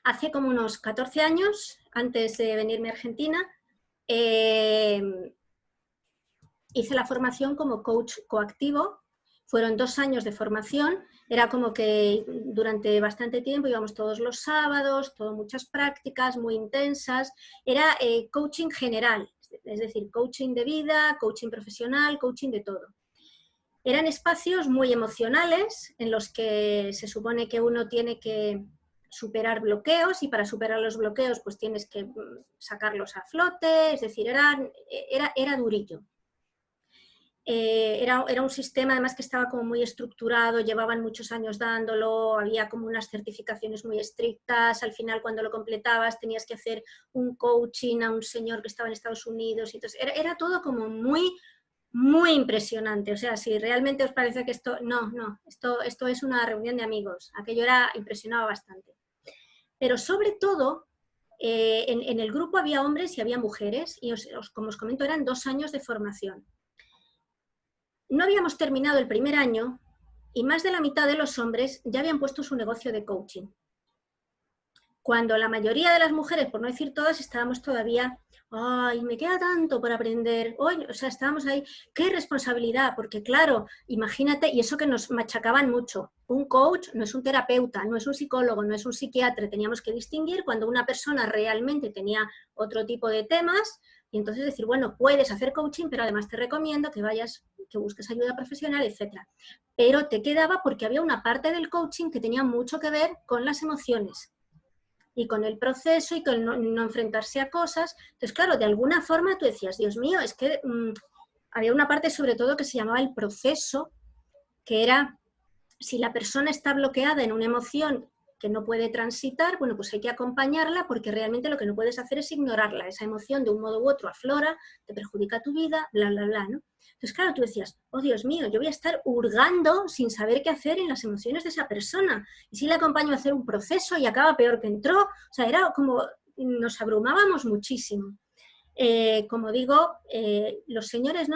Hace como unos 14 años, antes de venirme a Argentina, hice la formación como coach coactivo. Fueron 2 años de formación, era como que durante bastante tiempo íbamos todos los sábados, muchas prácticas muy intensas, era coaching general, es decir, coaching de vida, coaching profesional, coaching de todo. Eran espacios muy emocionales en los que se supone que uno tiene que superar bloqueos y para superar los bloqueos pues tienes que sacarlos a flote, es decir, era durillo. Era un sistema además que estaba como muy estructurado, llevaban muchos años dándolo, había como unas certificaciones muy estrictas, al final cuando lo completabas tenías que hacer un coaching a un señor que estaba en Estados Unidos, y entonces era todo como muy impresionante. O sea, si realmente os parece que esto es una reunión de amigos, aquello impresionaba bastante. Pero sobre todo, en el grupo había hombres y había mujeres, y como os comento, eran 2 años de formación. No habíamos terminado el primer año y más de la mitad de los hombres ya habían puesto su negocio de coaching. Cuando la mayoría de las mujeres, por no decir todas, estábamos todavía, ¡ay, me queda tanto por aprender! Hoy, o sea, estábamos ahí, ¡qué responsabilidad! Porque claro, imagínate, y eso que nos machacaban mucho, un coach no es un terapeuta, no es un psicólogo, no es un psiquiatra, teníamos que distinguir cuando una persona realmente tenía otro tipo de temas, y entonces decir, bueno, puedes hacer coaching, pero además te recomiendo que vayas, que busques ayuda profesional, etc. Pero te quedaba porque había una parte del coaching que tenía mucho que ver con las emociones y con el proceso y con no enfrentarse a cosas. Entonces, claro, de alguna forma tú decías, Dios mío, es que había una parte sobre todo que se llamaba el proceso, que era, si la persona está bloqueada en una emoción que no puede transitar, bueno, pues hay que acompañarla porque realmente lo que no puedes hacer es ignorarla. Esa emoción de un modo u otro aflora, te perjudica tu vida, bla, bla, bla, ¿no? Entonces, claro, tú decías, oh Dios mío, yo voy a estar hurgando sin saber qué hacer en las emociones de esa persona. Y si le acompaño a hacer un proceso y acaba peor que entró, o sea, era como, nos abrumábamos muchísimo. Como digo, los señores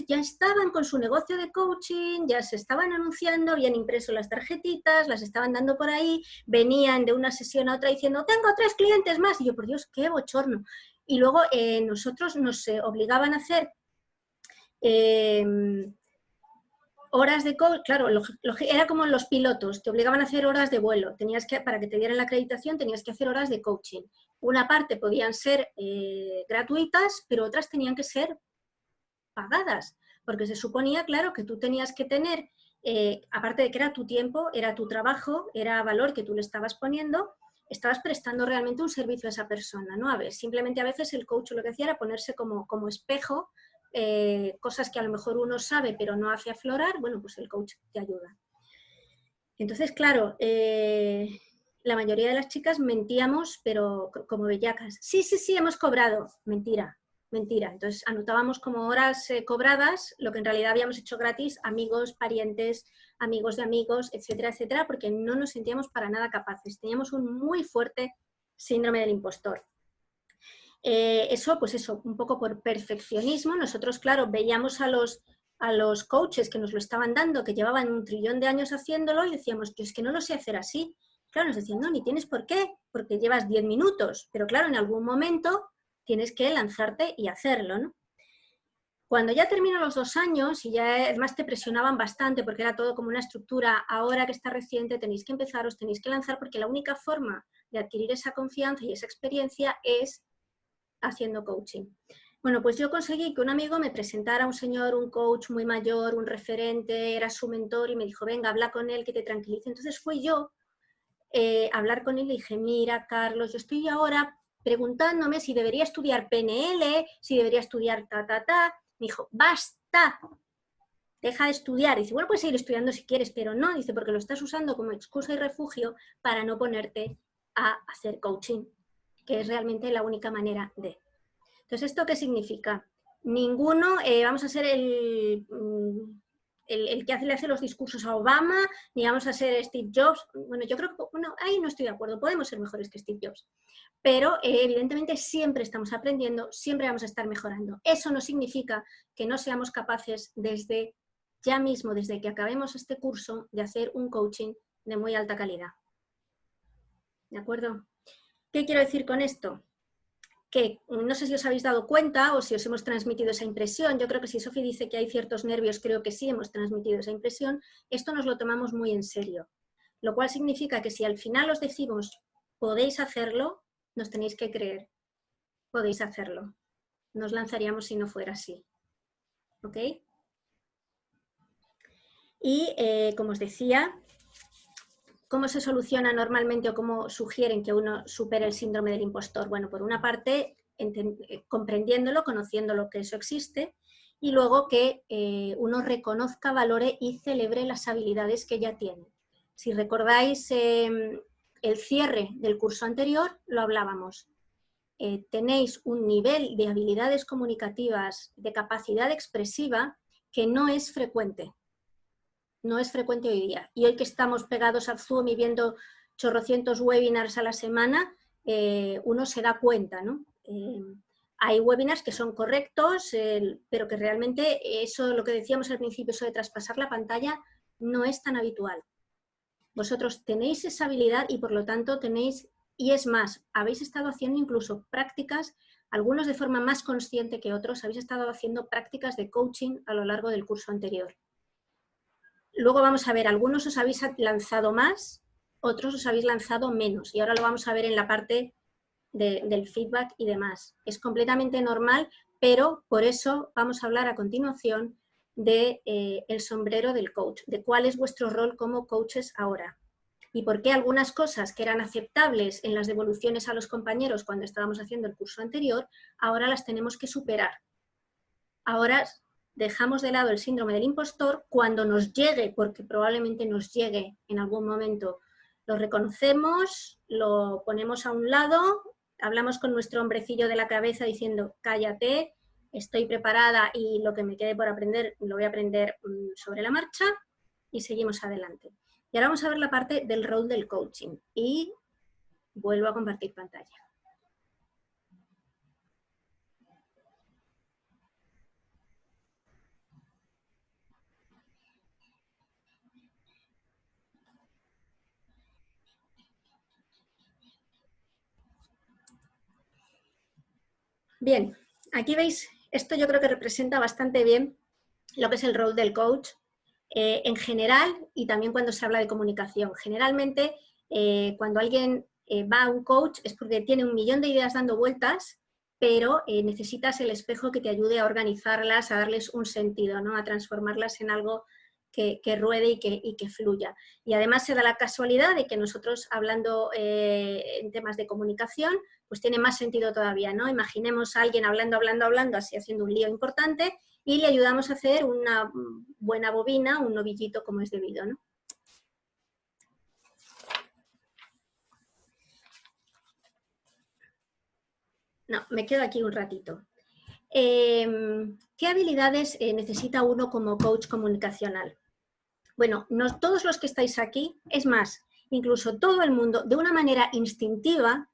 ya estaban con su negocio de coaching, ya se estaban anunciando, habían impreso las tarjetitas, las estaban dando por ahí, venían de una sesión a otra diciendo, tengo 3 clientes más, y yo, por Dios, qué bochorno. Y luego nosotros nos obligaban a hacer horas de coaching, claro, era como los pilotos, te obligaban a hacer horas de vuelo, para que te dieran la acreditación tenías que hacer horas de coaching. Una parte podían ser gratuitas, pero otras tenían que ser pagadas, porque se suponía, claro, que tú tenías que tener, aparte de que era tu tiempo, era tu trabajo, era valor que tú le estabas poniendo, estabas prestando realmente un servicio a esa persona, ¿no? A ver, simplemente a veces el coach lo que hacía era ponerse como espejo, cosas que a lo mejor uno sabe pero no hace aflorar, bueno, pues el coach te ayuda. Entonces, claro, la mayoría de las chicas mentíamos, pero como bellacas. Sí, hemos cobrado. Mentira. Entonces anotábamos como horas cobradas, lo que en realidad habíamos hecho gratis, amigos, parientes, amigos de amigos, etcétera, etcétera, porque no nos sentíamos para nada capaces. Teníamos un muy fuerte síndrome del impostor. Eso, un poco por perfeccionismo. Nosotros, claro, veíamos a los coaches que nos lo estaban dando, que llevaban 1 trillón de años haciéndolo, y decíamos, yo es que no lo sé hacer así. Claro, nos decían, no, ni tienes por qué, porque llevas 10 minutos, pero claro, en algún momento tienes que lanzarte y hacerlo, ¿no? Cuando ya terminó los 2 años, y ya además te presionaban bastante, porque era todo como una estructura, ahora que está reciente tenéis que empezar, os tenéis que lanzar, porque la única forma de adquirir esa confianza y esa experiencia es haciendo coaching. Bueno, pues yo conseguí que un amigo me presentara a un señor, un coach muy mayor, un referente, era su mentor, y me dijo, venga, habla con él, que te tranquilice. Entonces fui yo a hablar con él y le dije, mira, Carlos, yo estoy ahora preguntándome si debería estudiar PNL, si debería estudiar ta. Me dijo, basta, deja de estudiar. Dice, bueno, puedes seguir estudiando si quieres, pero no, dice, porque lo estás usando como excusa y refugio para no ponerte a hacer coaching, que es realmente la única manera de. Entonces, ¿esto qué significa? Ninguno, vamos a ser el que le hace los discursos a Obama, ni vamos a ser Steve Jobs. Bueno, yo creo que, ahí no estoy de acuerdo, podemos ser mejores que Steve Jobs. Pero evidentemente siempre estamos aprendiendo, siempre vamos a estar mejorando. Eso no significa que no seamos capaces desde ya mismo, desde que acabemos este curso, de hacer un coaching de muy alta calidad. ¿De acuerdo? ¿Qué quiero decir con esto? Que no sé si os habéis dado cuenta o si os hemos transmitido esa impresión. Yo creo que si Sofi dice que hay ciertos nervios, creo que sí hemos transmitido esa impresión. Esto nos lo tomamos muy en serio. Lo cual significa que si al final os decimos, podéis hacerlo, nos tenéis que creer. Podéis hacerlo. Nos lanzaríamos si no fuera así. ¿Ok? Y, como os decía, ¿cómo se soluciona normalmente o cómo sugieren que uno supere el síndrome del impostor? Bueno, por una parte, comprendiéndolo, conociéndolo que eso existe, y luego que uno reconozca, valore y celebre las habilidades que ya tiene. Si recordáis el cierre del curso anterior, lo hablábamos. Tenéis un nivel de habilidades comunicativas, de capacidad expresiva, que no es frecuente. No es frecuente hoy día. Y hoy que estamos pegados al Zoom y viendo chorrocientos webinars a la semana, uno se da cuenta, ¿no? Hay webinars que son correctos, pero que realmente eso, lo que decíamos al principio, eso de traspasar la pantalla, no es tan habitual. Vosotros tenéis esa habilidad y por lo tanto tenéis, y es más, habéis estado haciendo incluso prácticas, algunos de forma más consciente que otros, habéis estado haciendo prácticas de coaching a lo largo del curso anterior. Luego vamos a ver, algunos os habéis lanzado más, otros os habéis lanzado menos. Y ahora lo vamos a ver en la parte del feedback y demás. Es completamente normal, pero por eso vamos a hablar a continuación de el sombrero del coach, de cuál es vuestro rol como coaches ahora. Y por qué algunas cosas que eran aceptables en las devoluciones a los compañeros cuando estábamos haciendo el curso anterior, ahora las tenemos que superar. Ahora dejamos de lado el síndrome del impostor cuando nos llegue, porque probablemente nos llegue en algún momento. Lo reconocemos, lo ponemos a un lado, hablamos con nuestro hombrecillo de la cabeza diciendo, cállate, estoy preparada y lo que me quede por aprender lo voy a aprender sobre la marcha y seguimos adelante. Y ahora vamos a ver la parte del rol del coaching y vuelvo a compartir pantalla. Bien, aquí veis, esto yo creo que representa bastante bien lo que es el rol del coach en general y también cuando se habla de comunicación. Generalmente, cuando alguien va a un coach es porque tiene un millón de ideas dando vueltas, pero necesitas el espejo que te ayude a organizarlas, a darles un sentido, ¿no? A transformarlas en algo que ruede y que fluya. Y además se da la casualidad de que nosotros, hablando en temas de comunicación, pues tiene más sentido todavía, ¿no? Imaginemos a alguien hablando, así haciendo un lío importante y le ayudamos a hacer una buena bobina, un novillito como es debido, ¿no? No, me quedo aquí un ratito. ¿Qué habilidades necesita uno como coach comunicacional? Bueno, no todos los que estáis aquí, es más, incluso todo el mundo, de una manera instintiva,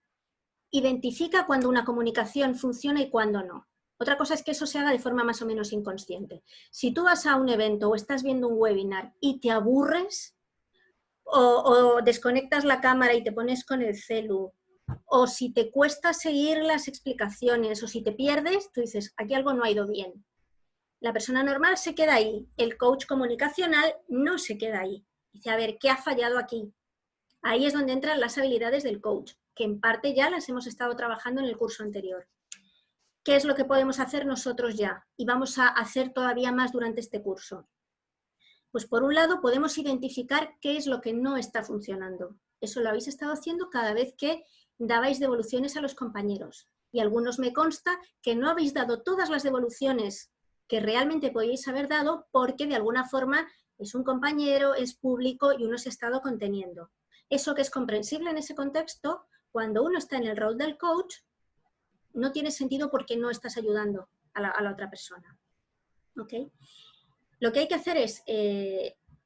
identifica cuando una comunicación funciona y cuando no. Otra cosa es que eso se haga de forma más o menos inconsciente. Si tú vas a un evento o estás viendo un webinar y te aburres, o desconectas la cámara y te pones con el celu, o si te cuesta seguir las explicaciones, o si te pierdes, tú dices, aquí algo no ha ido bien. La persona normal se queda ahí, el coach comunicacional no se queda ahí. Dice, a ver, ¿qué ha fallado aquí? Ahí es donde entran las habilidades del coach, que en parte ya las hemos estado trabajando en el curso anterior. ¿Qué es lo que podemos hacer nosotros ya? Y vamos a hacer todavía más durante este curso. Pues por un lado podemos identificar qué es lo que no está funcionando. Eso lo habéis estado haciendo cada vez que dabais devoluciones a los compañeros. Y algunos me consta que no habéis dado todas las devoluciones que realmente podíais haber dado porque de alguna forma es un compañero, es público y uno se ha estado conteniendo. Eso que es comprensible en ese contexto, cuando uno está en el rol del coach, no tiene sentido porque no estás ayudando a la otra persona. ¿Okay? Lo que hay que hacer es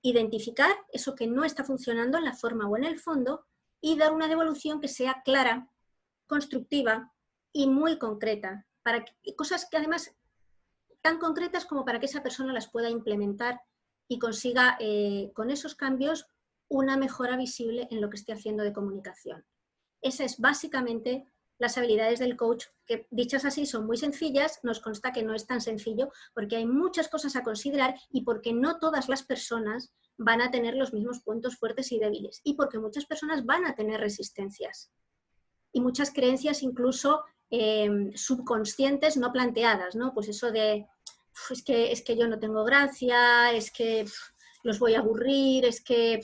identificar eso que no está funcionando en la forma o en el fondo y dar una devolución que sea clara, constructiva y muy concreta. Para que, cosas que además tan concretas como para que esa persona las pueda implementar y consiga con esos cambios una mejora visible en lo que esté haciendo de comunicación. Esa es básicamente las habilidades del coach, que dichas así son muy sencillas, nos consta que no es tan sencillo porque hay muchas cosas a considerar y porque no todas las personas van a tener los mismos puntos fuertes y débiles y porque muchas personas van a tener resistencias y muchas creencias incluso subconscientes no planteadas, ¿no? Pues eso de, es que yo no tengo gracia, es que los voy a aburrir, es que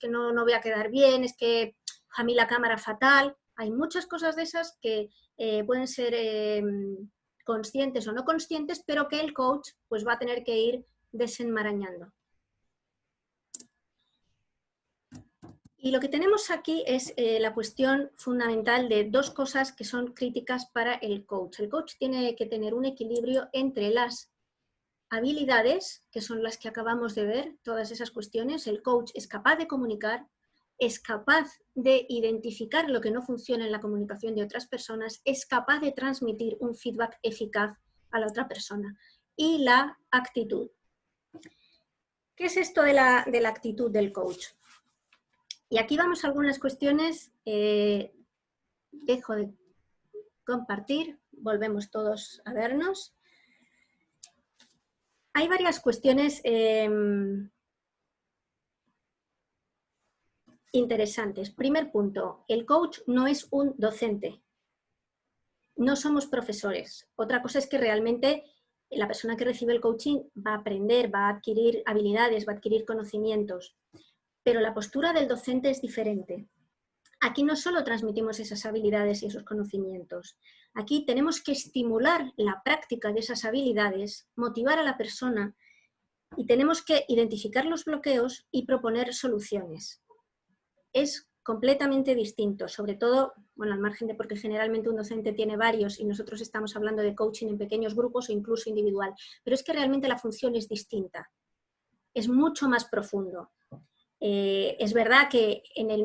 no voy a quedar bien, es que a mí la cámara fatal. Hay muchas cosas de esas que pueden ser conscientes o no conscientes, pero que el coach pues va a tener que ir desenmarañando. Y lo que tenemos aquí es la cuestión fundamental de dos cosas que son críticas para el coach. El coach tiene que tener un equilibrio entre las habilidades, que son las que acabamos de ver, todas esas cuestiones. El coach es capaz de comunicar, es capaz de identificar lo que no funciona en la comunicación de otras personas, es capaz de transmitir un feedback eficaz a la otra persona. Y la actitud. ¿Qué es esto de la actitud del coach? Y aquí vamos a algunas cuestiones. Dejo de compartir, volvemos todos a vernos. Hay varias cuestiones interesantes. Primer punto, el coach no es un docente. No somos profesores. Otra cosa es que realmente la persona que recibe el coaching va a aprender, va a adquirir habilidades, va a adquirir conocimientos. Pero la postura del docente es diferente. Aquí no solo transmitimos esas habilidades y esos conocimientos. Aquí tenemos que estimular la práctica de esas habilidades, motivar a la persona y tenemos que identificar los bloqueos y proponer soluciones. Es completamente distinto, sobre todo, bueno, al margen de porque generalmente un docente tiene varios y nosotros estamos hablando de coaching en pequeños grupos o incluso individual, pero es que realmente la función es distinta, es mucho más profundo. Es verdad que en la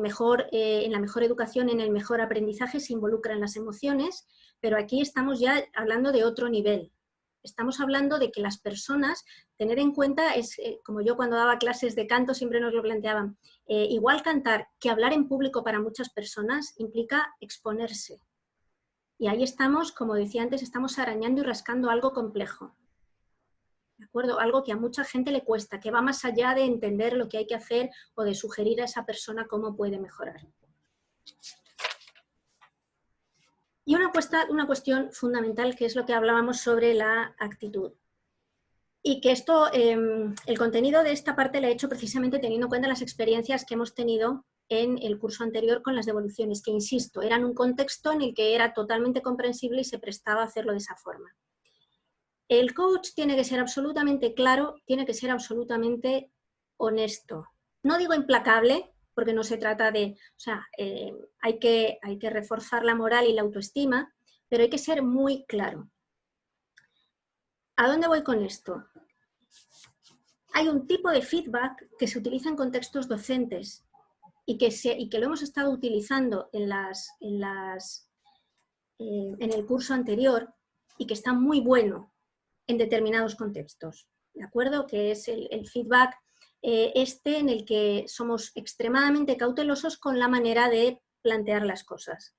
mejor educación, en el mejor aprendizaje se involucran las emociones, pero aquí estamos ya hablando de otro nivel. Estamos hablando de que las personas, tener en cuenta, es como yo cuando daba clases de canto siempre nos lo planteaban, igual cantar que hablar en público para muchas personas implica exponerse. Y ahí estamos, como decía antes, estamos arañando y rascando algo complejo. ¿De acuerdo? Algo que a mucha gente le cuesta, que va más allá de entender lo que hay que hacer o de sugerir a esa persona cómo puede mejorar. Y una cuestión fundamental, que es lo que hablábamos sobre la actitud. Y que esto, el contenido de esta parte lo he hecho precisamente teniendo en cuenta las experiencias que hemos tenido en el curso anterior con las devoluciones, que insisto, eran un contexto en el que era totalmente comprensible y se prestaba a hacerlo de esa forma. El coach tiene que ser absolutamente claro, tiene que ser absolutamente honesto. No digo implacable, porque no se trata de, o sea, hay que reforzar la moral y la autoestima, pero hay que ser muy claro. ¿A dónde voy con esto? Hay un tipo de feedback que se utiliza en contextos docentes y que lo hemos estado utilizando en el curso anterior y que está muy bueno en determinados contextos, ¿de acuerdo? Que es el feedback en el que somos extremadamente cautelosos con la manera de plantear las cosas.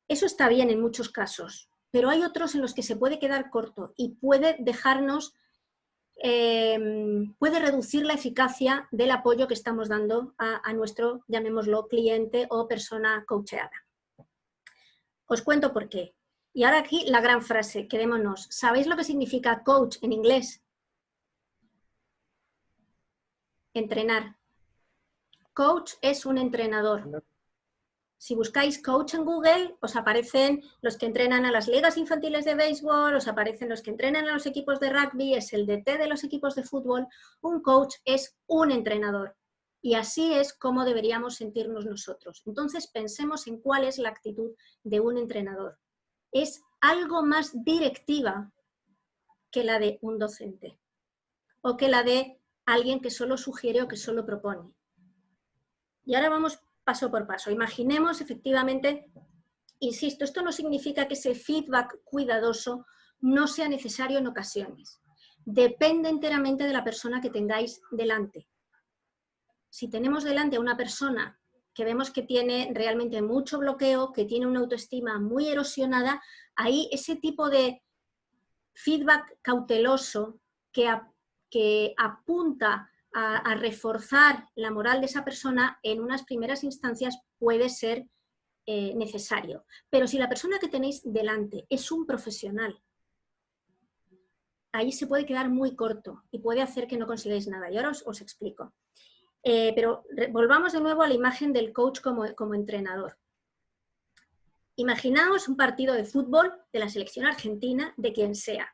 Eso está bien en muchos casos, pero hay otros en los que se puede quedar corto y puede dejarnos, puede reducir la eficacia del apoyo que estamos dando a nuestro, llamémoslo, cliente o persona coacheada. Os cuento por qué. Y ahora aquí la gran frase, quedémonos. ¿Sabéis lo que significa coach en inglés? Entrenar. Coach es un entrenador. Si buscáis coach en Google, os aparecen los que entrenan a las ligas infantiles de béisbol, os aparecen los que entrenan a los equipos de rugby, es el DT de los equipos de fútbol. Un coach es un entrenador. Y así es como deberíamos sentirnos nosotros. Entonces pensemos en cuál es la actitud de un entrenador. Es algo más directiva que la de un docente o que la de alguien que solo sugiere o que solo propone. Y ahora vamos paso por paso. Imaginemos efectivamente, insisto, esto no significa que ese feedback cuidadoso no sea necesario en ocasiones. Depende enteramente de la persona que tengáis delante. Si tenemos delante a una persona que vemos que tiene realmente mucho bloqueo, que tiene una autoestima muy erosionada, ahí ese tipo de feedback cauteloso que apunta a reforzar la moral de esa persona en unas primeras instancias puede ser necesario. Pero si la persona que tenéis delante es un profesional ahí se puede quedar muy corto y puede hacer que no consigáis nada. Y ahora os explico. Pero volvamos de nuevo a la imagen del coach como entrenador. Imaginaos un partido de fútbol de la selección argentina, de quien sea.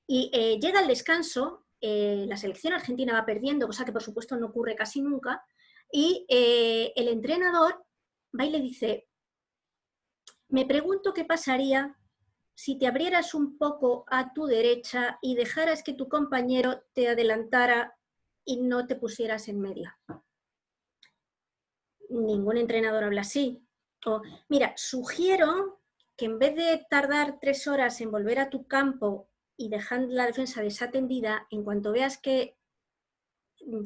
Y llega el descanso, la selección argentina va perdiendo, cosa que por supuesto no ocurre casi nunca, y el entrenador va y le dice, me pregunto qué pasaría si te abrieras un poco a tu derecha y dejaras que tu compañero te adelantara y no te pusieras en medio. Ningún entrenador habla así. O, mira, sugiero que en vez de tardar 3 horas en volver a tu campo y dejar la defensa desatendida, en cuanto veas que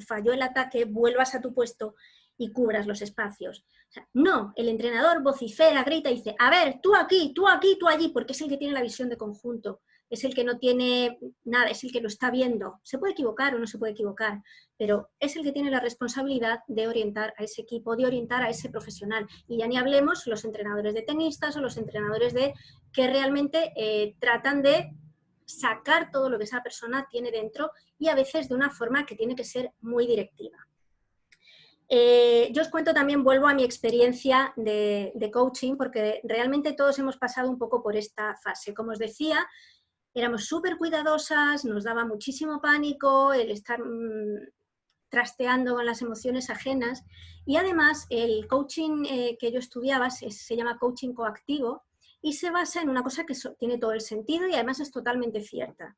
falló el ataque, vuelvas a tu puesto y cubras los espacios. O sea, no, el entrenador vocifera, grita y dice, a ver, tú aquí, tú allí, porque es el que tiene la visión de conjunto, es el que no tiene nada, es el que lo está viendo. Se puede equivocar o no se puede equivocar, pero es el que tiene la responsabilidad de orientar a ese equipo, de orientar a ese profesional. Y ya ni hablemos los entrenadores de tenistas o los entrenadores que realmente tratan de sacar todo lo que esa persona tiene dentro y a veces de una forma que tiene que ser muy directiva. Yo os cuento también, vuelvo a mi experiencia de coaching, porque realmente todos hemos pasado un poco por esta fase. Como os decía, éramos súper cuidadosas, nos daba muchísimo pánico el estar trasteando con las emociones ajenas, y además el coaching que yo estudiaba se llama coaching coactivo y se basa en una cosa que tiene todo el sentido y además es totalmente cierta.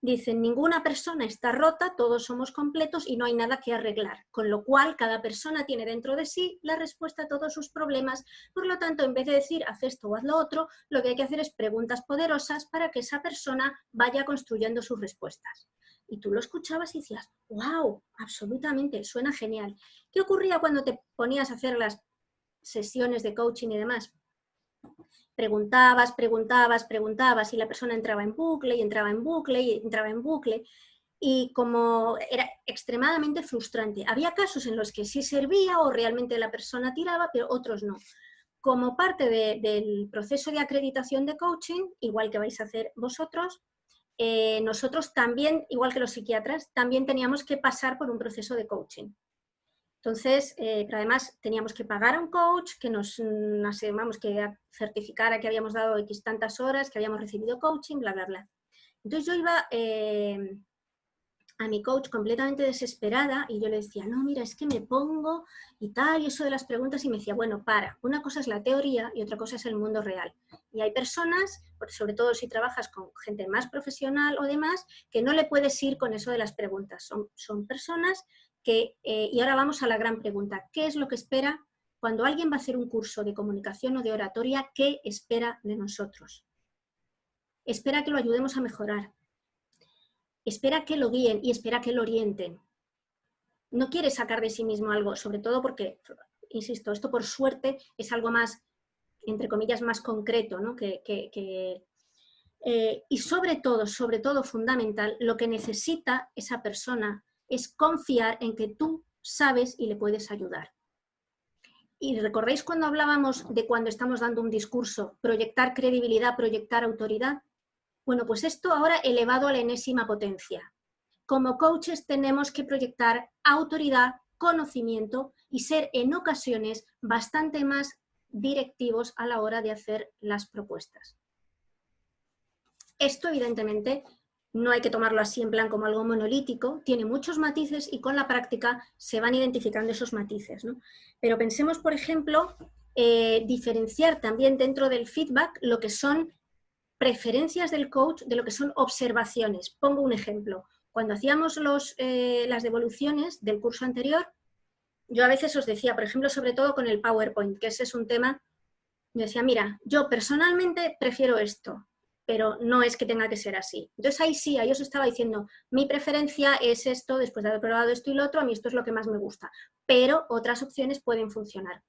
Dicen, ninguna persona está rota, todos somos completos y no hay nada que arreglar. Con lo cual, cada persona tiene dentro de sí la respuesta a todos sus problemas. Por lo tanto, en vez de decir, haz esto o haz lo otro, lo que hay que hacer es preguntas poderosas para que esa persona vaya construyendo sus respuestas. Y tú lo escuchabas y decías, wow, absolutamente, suena genial. ¿Qué ocurría cuando te ponías a hacer las sesiones de coaching y demás? Preguntabas y la persona entraba en bucle y entraba en bucle y entraba en bucle y como era extremadamente frustrante. Había casos en los que sí servía o realmente la persona tiraba, pero otros no. Como parte del proceso de acreditación de coaching, igual que vais a hacer vosotros, nosotros también, igual que los psiquiatras, también teníamos que pasar por un proceso de coaching. Entonces, pero además teníamos que pagar a un coach que nos que certificara que habíamos dado X tantas horas, que habíamos recibido coaching, bla, bla, bla. Entonces yo iba a mi coach completamente desesperada y yo le decía, no, mira, es que me pongo y tal, y eso de las preguntas, y me decía, bueno, una cosa es la teoría y otra cosa es el mundo real. Y hay personas, sobre todo si trabajas con gente más profesional o demás, que no le puedes ir con eso de las preguntas. Son personas que, y ahora vamos a la gran pregunta, ¿qué es lo que espera cuando alguien va a hacer un curso de comunicación o de oratoria? ¿Qué espera de nosotros? Espera que lo ayudemos a mejorar, espera que lo guíen y espera que lo orienten. No quiere sacar de sí mismo algo, sobre todo porque, insisto, esto por suerte es algo más, entre comillas, más concreto, ¿no? Y sobre todo, fundamental, lo que necesita esa persona es confiar en que tú sabes y le puedes ayudar. Y recordáis cuando hablábamos de cuando estamos dando un discurso, proyectar credibilidad, proyectar autoridad. Bueno, pues esto ahora elevado a la enésima potencia. Como coaches tenemos que proyectar autoridad, conocimiento y ser en ocasiones bastante más directivos a la hora de hacer las propuestas. Esto evidentemente no hay que tomarlo así en plan como algo monolítico, tiene muchos matices y con la práctica se van identificando esos matices, ¿no? Pero pensemos, por ejemplo, diferenciar también dentro del feedback lo que son preferencias del coach de lo que son observaciones. Pongo un ejemplo. Cuando hacíamos las devoluciones del curso anterior, yo a veces os decía, por ejemplo, sobre todo con el PowerPoint, que ese es un tema, yo decía, mira, yo personalmente prefiero esto, pero no es que tenga que ser así. Entonces ahí os estaba diciendo, mi preferencia es esto, después de haber probado esto y lo otro, a mí esto es lo que más me gusta, pero otras opciones pueden funcionar.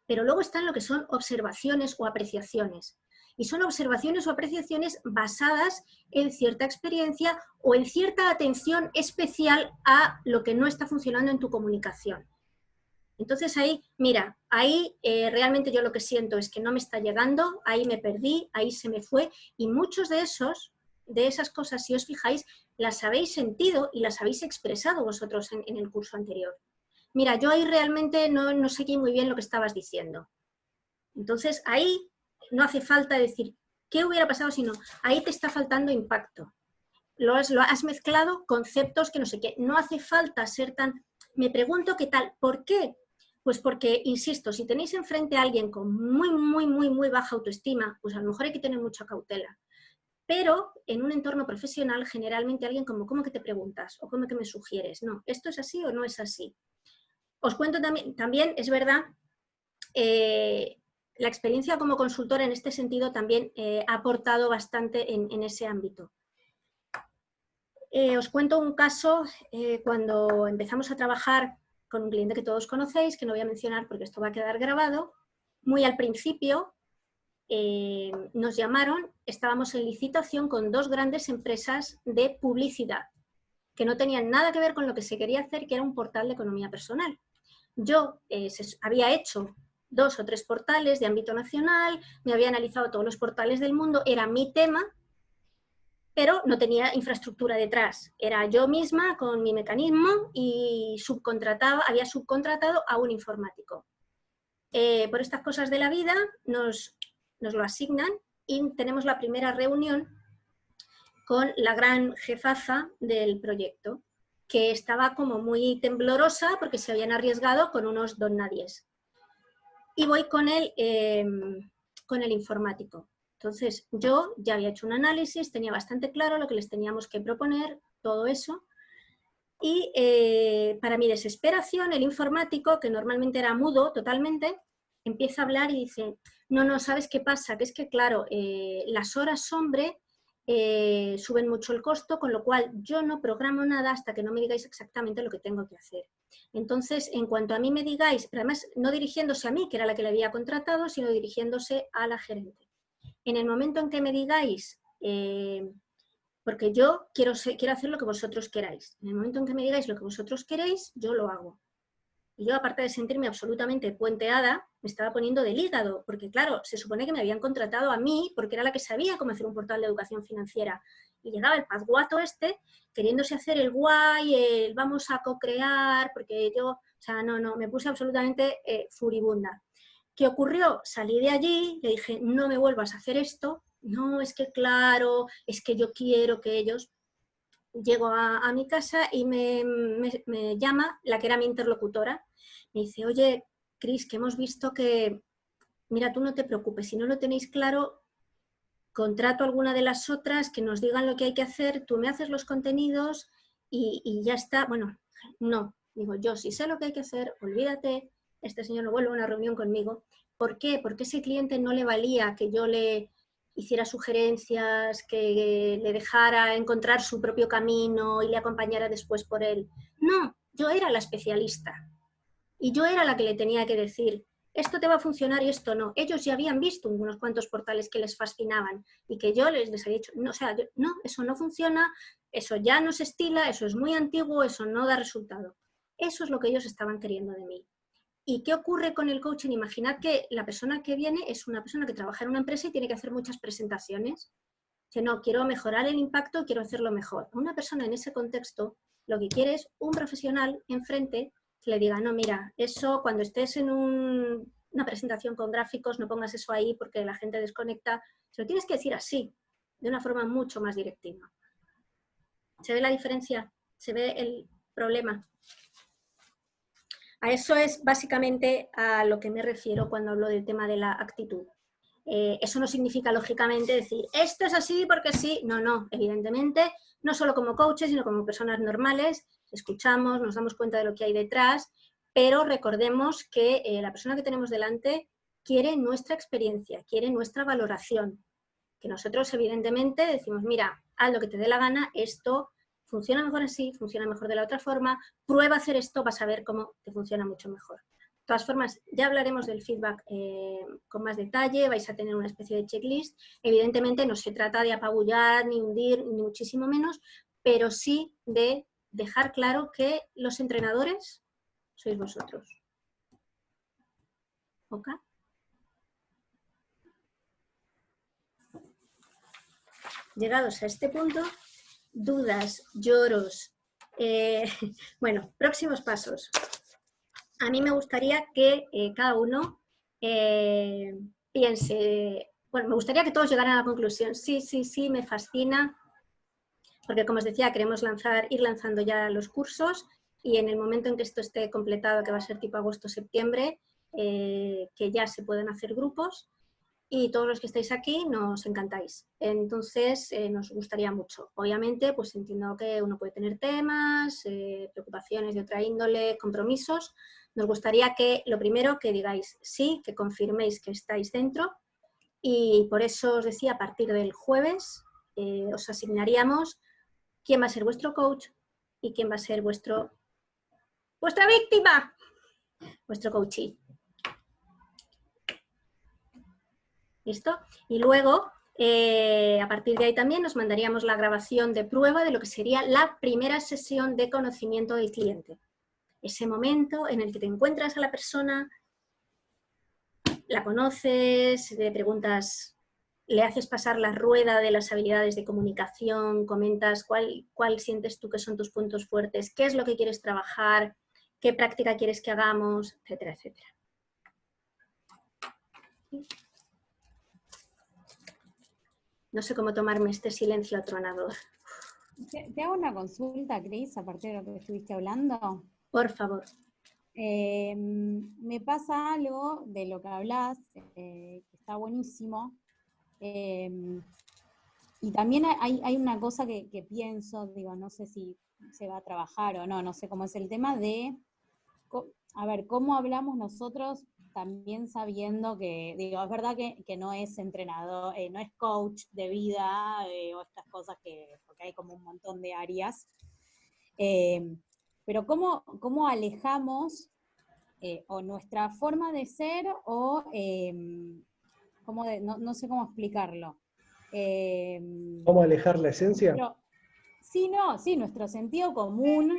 Pero luego están lo que son observaciones o apreciaciones. Y son observaciones o apreciaciones basadas en cierta experiencia o en cierta atención especial a lo que no está funcionando en tu comunicación. Entonces ahí, mira, ahí realmente yo lo que siento es que no me está llegando, ahí me perdí, ahí se me fue, y muchos de esos de esas cosas, si os fijáis, las habéis sentido y las habéis expresado vosotros en el curso anterior. Mira, yo ahí realmente no seguí muy bien lo que estabas diciendo. Entonces, ahí no hace falta decir qué hubiera pasado si no. Ahí te está faltando impacto. Lo has mezclado conceptos que no sé qué. No hace falta ser tan... Me pregunto qué tal. ¿Por qué? Pues porque, insisto, si tenéis enfrente a alguien con muy baja autoestima, pues a lo mejor hay que tener mucha cautela. Pero en un entorno profesional, generalmente alguien como, ¿cómo que te preguntas? ¿O cómo que me sugieres? No, ¿esto es así o no es así? Os cuento también es verdad, la experiencia como consultora en este sentido también ha aportado bastante en ese ámbito. Os cuento un caso cuando empezamos a trabajar con un cliente que todos conocéis, que no voy a mencionar porque esto va a quedar grabado. Muy al principio nos llamaron, estábamos en licitación con 2 grandes empresas de publicidad, que no tenían nada que ver con lo que se quería hacer, que era un portal de economía personal. Yo había hecho 2 o 3 portales de ámbito nacional, me había analizado todos los portales del mundo, era mi tema, pero no tenía infraestructura detrás. Era yo misma con mi mecanismo y había subcontratado a un informático. Por estas cosas de la vida nos lo asignan y tenemos la primera reunión con la gran jefaza del proyecto, que estaba como muy temblorosa porque se habían arriesgado con unos don nadies. Y voy con el informático. Entonces, yo ya había hecho un análisis, tenía bastante claro lo que les teníamos que proponer, todo eso. Y para mi desesperación, el informático, que normalmente era mudo totalmente, empieza a hablar y dice, no, ¿sabes qué pasa? Que es que, claro, las horas hombre suben mucho el costo, con lo cual yo no programo nada hasta que no me digáis exactamente lo que tengo que hacer. Entonces, en cuanto a mí me digáis, pero además no dirigiéndose a mí, que era la que le había contratado, sino dirigiéndose a la gerente. En el momento en que me digáis, porque yo quiero hacer lo que vosotros queráis, en el momento en que me digáis lo que vosotros queréis, yo lo hago. Y yo, aparte de sentirme absolutamente puenteada, me estaba poniendo del hígado, porque claro, se supone que me habían contratado a mí porque era la que sabía cómo hacer un portal de educación financiera. Y llegaba el pazguato este, queriéndose hacer el guay, el vamos a co-crear, porque yo, o sea, no, me puse absolutamente furibunda. ¿Qué ocurrió? Salí de allí, le dije, no me vuelvas a hacer esto. No, es que claro, es que yo quiero que ellos... Llego a mi casa y me llama la que era mi interlocutora. Me dice, oye, Cris, que hemos visto que, mira, tú no te preocupes, si no lo tenéis claro, contrato a alguna de las otras que nos digan lo que hay que hacer, tú me haces los contenidos y ya está. Bueno, no, digo, yo si sé lo que hay que hacer, olvídate, este señor no vuelve a una reunión conmigo. ¿Por qué? Porque ese cliente no le valía que yo le hiciera sugerencias, que le dejara encontrar su propio camino y le acompañara después por él. No, yo era la especialista y yo era la que le tenía que decir, esto te va a funcionar y esto no. Ellos ya habían visto unos cuantos portales que les fascinaban y que yo les había dicho, no, o sea, no, eso no funciona, eso ya no se estila, eso es muy antiguo, eso no da resultado. Eso es lo que ellos estaban queriendo de mí. ¿Y qué ocurre con el coaching? Imaginad que la persona que viene es una persona que trabaja en una empresa y tiene que hacer muchas presentaciones. Dice, no, quiero mejorar el impacto, quiero hacerlo mejor. Una persona en ese contexto lo que quiere es un profesional enfrente que le diga, no, mira, eso cuando estés en una presentación con gráficos, no pongas eso ahí porque la gente desconecta. Se lo tienes que decir así, de una forma mucho más directiva. ¿Se ve la diferencia? ¿Se ve el problema? A eso es básicamente a lo que me refiero cuando hablo del tema de la actitud. Eso no significa, lógicamente, decir, esto es así porque sí. No, evidentemente, no solo como coaches, sino como personas normales, escuchamos, nos damos cuenta de lo que hay detrás, pero recordemos que la persona que tenemos delante quiere nuestra experiencia, quiere nuestra valoración. Que nosotros, evidentemente, decimos, mira, haz lo que te dé la gana, esto funciona mejor así, funciona mejor de la otra forma, prueba a hacer esto, vas a ver cómo te funciona mucho mejor. De todas formas, ya hablaremos del feedback con más detalle, vais a tener una especie de checklist. Evidentemente no se trata de apabullar, ni hundir, ni muchísimo menos, pero sí de dejar claro que los entrenadores sois vosotros. ¿Ok? llegados a este punto, dudas, lloros, bueno, próximos pasos. A mí me gustaría que cada uno piense, bueno, me gustaría que todos llegaran a la conclusión, sí, sí, sí, me fascina, porque como os decía, queremos ir lanzando ya los cursos y en el momento en que esto esté completado, que va a ser tipo agosto-septiembre, que ya se pueden hacer grupos y todos los que estáis aquí nos encantáis. Entonces, nos gustaría mucho. Obviamente, pues entiendo que uno puede tener temas, preocupaciones de otra índole, compromisos. Nos gustaría que, lo primero, que digáis sí, que confirméis que estáis dentro y por eso os decía, a partir del jueves os asignaríamos quién va a ser vuestro coach y quién va a ser vuestra víctima, vuestro coachee. ¿Listo? Y luego, a partir de ahí también nos mandaríamos la grabación de prueba de lo que sería la primera sesión de conocimiento del cliente. Ese momento en el que te encuentras a la persona, la conoces, le preguntas, le haces pasar la rueda de las habilidades de comunicación, comentas cuál sientes tú que son tus puntos fuertes, qué es lo que quieres trabajar, qué práctica quieres que hagamos, etcétera, etcétera. No sé cómo tomarme este silencio atronador. Te hago una consulta, Cris, a partir de lo que estuviste hablando. Por favor. Me pasa algo de lo que hablas, que está buenísimo. Y también hay una cosa que pienso, digo, no sé si se va a trabajar o no, no sé cómo es el tema de, a ver, cómo hablamos nosotros también sabiendo que, digo, es verdad que no es entrenador, no es coach de vida o estas cosas porque hay como un montón de áreas, pero cómo alejamos o nuestra forma de ser o no sé cómo explicarlo. ¿Cómo alejar la esencia? Pero, sí, nuestro sentido común,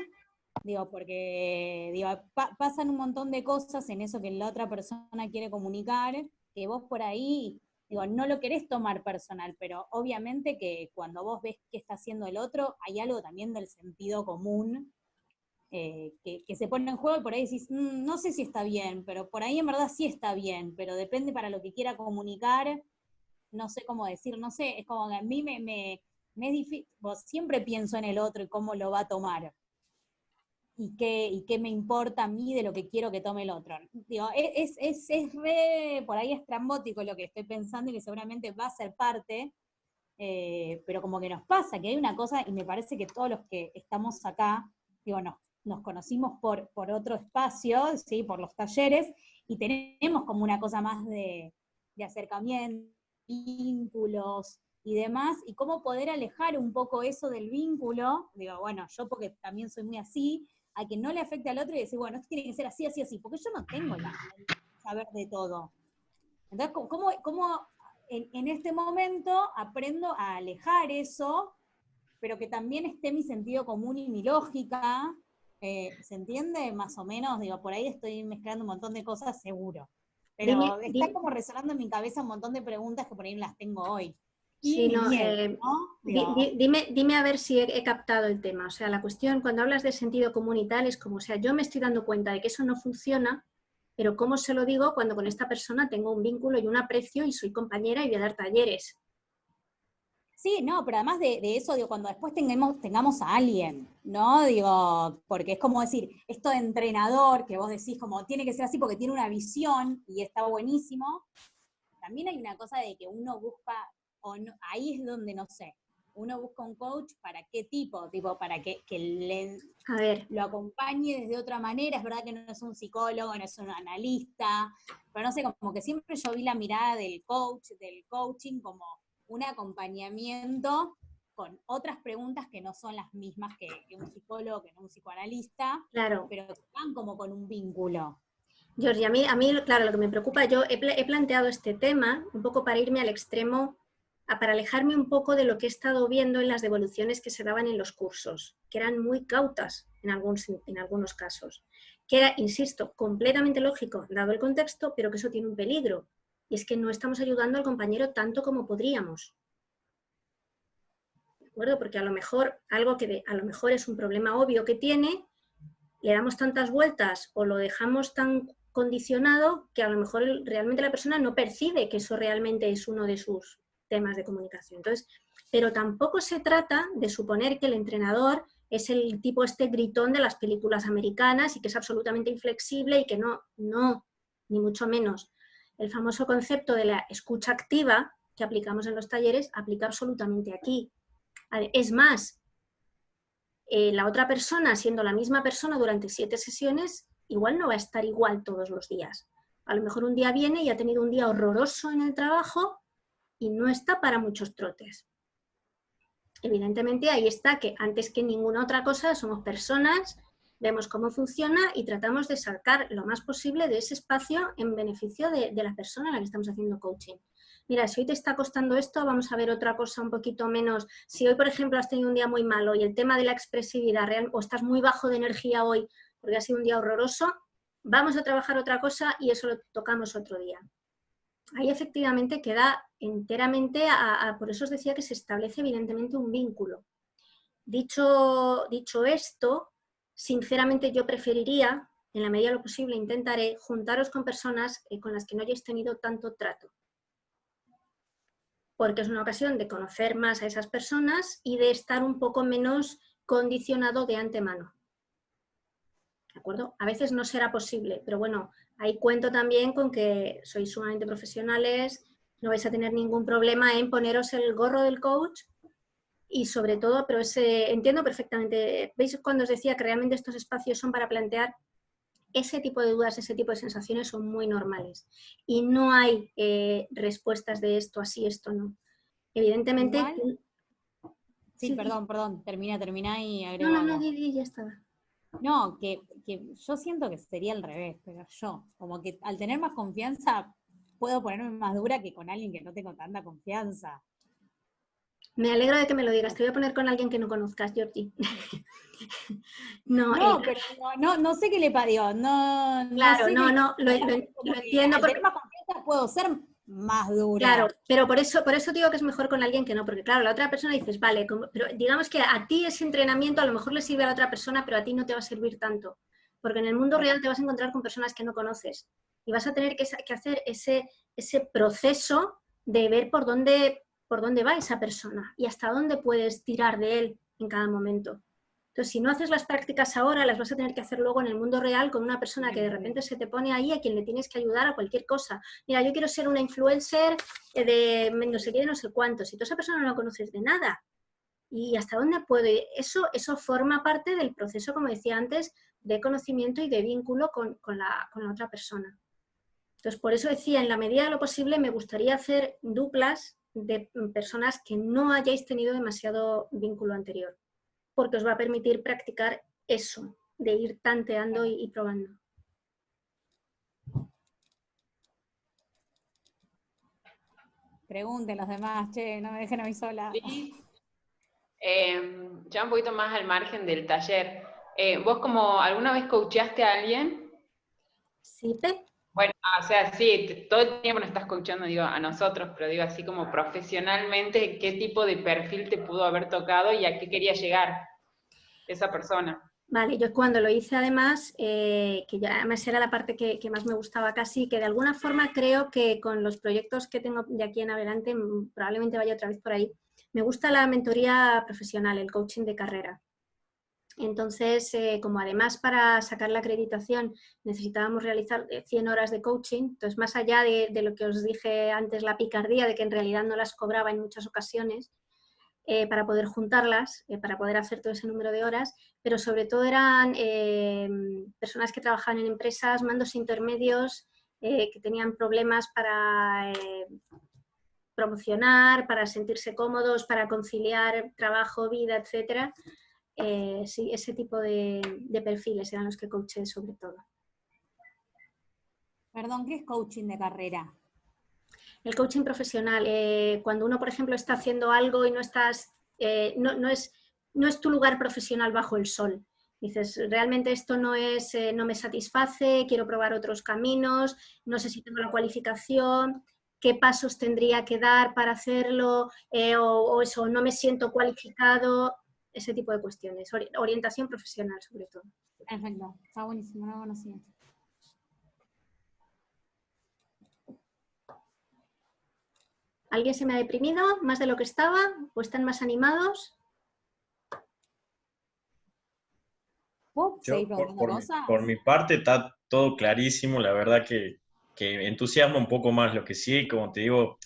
digo, porque digo, pasan un montón de cosas en eso que la otra persona quiere comunicar, que vos por ahí, digo, no lo querés tomar personal, pero obviamente que cuando vos ves qué está haciendo el otro, hay algo también del sentido común que se pone en juego y por ahí decís, no sé si está bien, pero por ahí en verdad sí está bien, pero depende para lo que quiera comunicar, no sé cómo decir, no sé, es como que a mí me es difícil, siempre pienso en el otro y cómo lo va a tomar. Y qué me importa a mí de lo que quiero que tome el otro. Digo, es re, por ahí estrambótico lo que estoy pensando y que seguramente va a ser parte, pero como que nos pasa, que hay una cosa, y me parece que todos los que estamos acá, digo, nos conocimos por otro espacio, ¿sí? Por los talleres, y tenemos como una cosa más de acercamiento, vínculos y demás, y cómo poder alejar un poco eso del vínculo, digo, bueno, yo porque también soy muy así, a que no le afecte al otro y decir, bueno, esto tiene que ser así, así, así, porque yo no tengo el saber de todo. Entonces, ¿cómo en este momento aprendo a alejar eso, pero que también esté mi sentido común y mi lógica? ¿Se entiende? Más o menos, digo, por ahí estoy mezclando un montón de cosas, seguro. Pero está como resonando en mi cabeza un montón de preguntas que por ahí no las tengo hoy. Sí, no, dime a ver si he captado el tema. O sea, la cuestión, cuando hablas de sentido común y tal, es como, o sea, yo me estoy dando cuenta de que eso no funciona, pero ¿cómo se lo digo cuando con esta persona tengo un vínculo y un aprecio y soy compañera y voy a dar talleres? Sí, no, pero además de eso, digo, cuando después tengamos a alguien, ¿no? Digo, porque es como decir, esto de entrenador, que vos decís como tiene que ser así porque tiene una visión y está buenísimo, también hay una cosa de que uno busca, o no, ahí es donde no sé, uno busca un coach para qué tipo para que lo acompañe desde otra manera, es verdad que no es un psicólogo, no es un analista, pero no sé, como que siempre yo vi la mirada del coach, del coaching como un acompañamiento con otras preguntas que no son las mismas que un psicólogo, que no un psicoanalista, claro, pero que van como con un vínculo. Georgie, a mí, claro, lo que me preocupa, yo he planteado este tema un poco para irme al extremo, para alejarme un poco de lo que he estado viendo en las devoluciones que se daban en los cursos, que eran muy cautas en algunos casos, que era, insisto, completamente lógico, dado el contexto, pero que eso tiene un peligro, y es que no estamos ayudando al compañero tanto como podríamos. acuerdo? Porque a lo mejor algo que a lo mejor es un problema obvio que tiene, le damos tantas vueltas o lo dejamos tan condicionado que a lo mejor realmente la persona no percibe que eso realmente es uno de sus temas de comunicación. Entonces, pero tampoco se trata de suponer que el entrenador es el tipo este gritón de las películas americanas y que es absolutamente inflexible y que no, ni mucho menos. El famoso concepto de la escucha activa que aplicamos en los talleres aplica absolutamente aquí. Es más, la otra persona, siendo la misma persona durante 7 sesiones, igual no va a estar igual todos los días. A lo mejor un día viene y ha tenido un día horroroso en el trabajo y no está para muchos trotes. Evidentemente ahí está que antes que ninguna otra cosa somos personas, vemos cómo funciona y tratamos de sacar lo más posible de ese espacio en beneficio de la persona a la que estamos haciendo coaching. Mira, si hoy te está costando esto, vamos a ver otra cosa un poquito menos. Si hoy, por ejemplo, has tenido un día muy malo y el tema de la expresividad real, o estás muy bajo de energía hoy porque ha sido un día horroroso, vamos a trabajar otra cosa y eso lo tocamos otro día. Ahí efectivamente queda enteramente, por eso os decía que se establece evidentemente un vínculo. Dicho esto, sinceramente yo preferiría, en la medida de lo posible intentaré, juntaros con personas con las que no hayáis tenido tanto trato. Porque es una ocasión de conocer más a esas personas y de estar un poco menos condicionado de antemano. ¿De acuerdo? A veces no será posible, pero bueno, ahí cuento también con que sois sumamente profesionales, no vais a tener ningún problema en poneros el gorro del coach y sobre todo, pero entiendo perfectamente, ¿veis cuando os decía que realmente estos espacios son para plantear ese tipo de dudas, ese tipo de sensaciones son muy normales y no hay respuestas de esto así, esto no. Evidentemente... Igual, sí, perdón, termina y agrego algo. No, ya estaba. No, que yo siento que sería al revés, pero yo, como que al tener más confianza, puedo ponerme más dura que con alguien que no tengo tanta confianza. Me alegro de que me lo digas. Te voy a poner con alguien que no conozcas, Georgie. Pero no sé qué le parió. Claro, lo entiendo. Al tener más confianza puedo ser más dura. Claro, pero por eso digo que es mejor con alguien que no, porque claro, la otra persona dices, vale, pero digamos que a ti ese entrenamiento a lo mejor le sirve a la otra persona, pero a ti no te va a servir tanto, porque en el mundo real te vas a encontrar con personas que no conoces y vas a tener que hacer ese proceso de ver por dónde va esa persona y hasta dónde puedes tirar de él en cada momento. Entonces, si no haces las prácticas ahora, las vas a tener que hacer luego en el mundo real con una persona que de repente se te pone ahí a quien le tienes que ayudar a cualquier cosa. Mira, yo quiero ser una influencer de no sé qué, de no sé cuánto. Si tú a esa persona no la conoces de nada, ¿y hasta dónde puedo ir? Eso forma parte del proceso, como decía antes, de conocimiento y de vínculo con la otra persona. Entonces, por eso decía, en la medida de lo posible, me gustaría hacer duplas de personas que no hayáis tenido demasiado vínculo anterior, porque os va a permitir practicar eso, de ir tanteando y probando. Pregunten los demás, che, no me dejen a mí sola. Sí. Ya un poquito más al margen del taller. ¿Vos como alguna vez coacheaste a alguien? Sí, Pe. Bueno, o sea, sí, todo el tiempo nos estás coachando, digo, a nosotros, pero digo así como profesionalmente, ¿qué tipo de perfil te pudo haber tocado y a qué quería llegar esa persona? Vale, yo cuando lo hice además, que ya además era la parte que más me gustaba casi, que de alguna forma creo que con los proyectos que tengo de aquí en adelante, probablemente vaya otra vez por ahí, me gusta la mentoría profesional, el coaching de carrera. Entonces, como además para sacar la acreditación necesitábamos realizar 100 horas de coaching, entonces más allá de lo que os dije antes, la picardía de que en realidad no las cobraba en muchas ocasiones, para poder juntarlas, para poder hacer todo ese número de horas, pero sobre todo eran personas que trabajaban en empresas, mandos intermedios, que tenían problemas para promocionar, para sentirse cómodos, para conciliar trabajo, vida, etcétera. Sí, ese tipo de perfiles eran los que coaché sobre todo. Perdón, ¿qué es coaching de carrera? El coaching profesional, cuando uno, por ejemplo, está haciendo algo y no estás, no es tu lugar profesional bajo el sol. Dices, realmente esto no me satisface, quiero probar otros caminos, no sé si tengo la cualificación. qué pasos tendría que dar para hacerlo, o eso, no me siento cualificado, ese tipo de cuestiones. Orientación profesional, sobre todo. Perfecto, está buenísimo, no conocía. ¿Alguien se me ha deprimido más de lo que estaba? ¿O están más animados? Yo, por mi parte, está todo clarísimo. La verdad que entusiasma un poco más. Lo que sí, como te digo,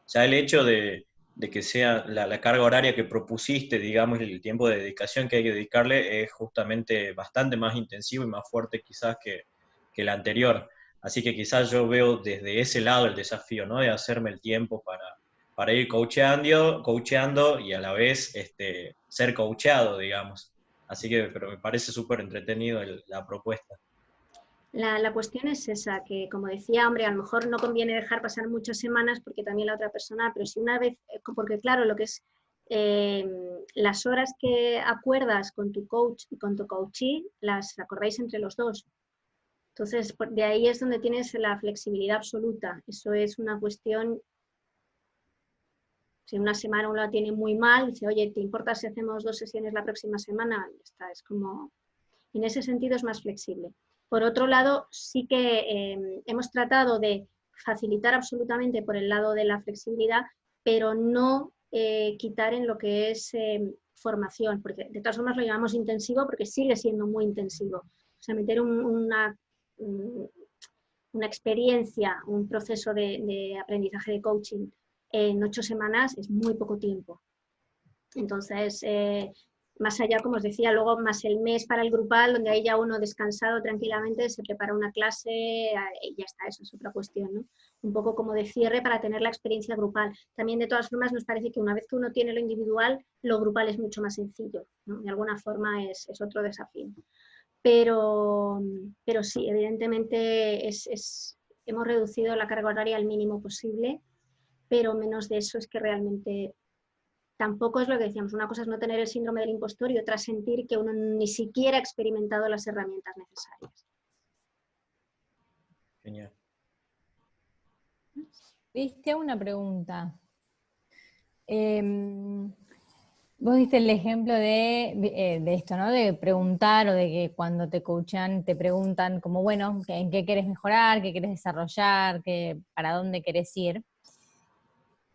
ya el hecho de que sea la carga horaria que propusiste, digamos, el tiempo de dedicación que hay que dedicarle es justamente bastante más intensivo y más fuerte quizás que el anterior. Así que quizás yo veo desde ese lado el desafío, ¿no? De hacerme el tiempo para ir coacheando y a la vez ser coacheado, digamos. Así que, pero me parece súper entretenido la propuesta. La cuestión es esa, que como decía, hombre, a lo mejor no conviene dejar pasar muchas semanas porque también la otra persona, pero si una vez, porque claro, lo que es las horas que acuerdas con tu coach y con tu coachee, las acordáis entre los dos. Entonces, de ahí es donde tienes la flexibilidad absoluta. Eso es una cuestión, si una semana uno la tiene muy mal, dice, oye, ¿te importa si hacemos 2 sesiones la próxima semana? Ya está, es como, en ese sentido es más flexible. Por otro lado, sí que hemos tratado de facilitar absolutamente por el lado de la flexibilidad, pero no quitar en lo que es formación, porque de todas formas lo llamamos intensivo porque sigue siendo muy intensivo. O sea, meter una experiencia, un proceso de aprendizaje de coaching en 8 semanas es muy poco tiempo. Entonces, más allá, como os decía, luego más el mes para el grupal, donde ahí ya uno descansado tranquilamente se prepara una clase y ya está, eso es otra cuestión, ¿no? Un poco como de cierre para tener la experiencia grupal. También, de todas formas, nos parece que una vez que uno tiene lo individual, lo grupal es mucho más sencillo, ¿no? De alguna forma es otro desafío. Pero sí, evidentemente hemos reducido la carga horaria al mínimo posible, pero menos de eso es que realmente tampoco es lo que decíamos. Una cosa es no tener el síndrome del impostor y otra sentir que uno ni siquiera ha experimentado las herramientas necesarias. Genial. Viste una pregunta. Vos diste el ejemplo de esto, ¿no? De preguntar o de que cuando te coachan te preguntan como, bueno, ¿en qué querés mejorar? ¿Qué querés desarrollar? ¿Para dónde querés ir?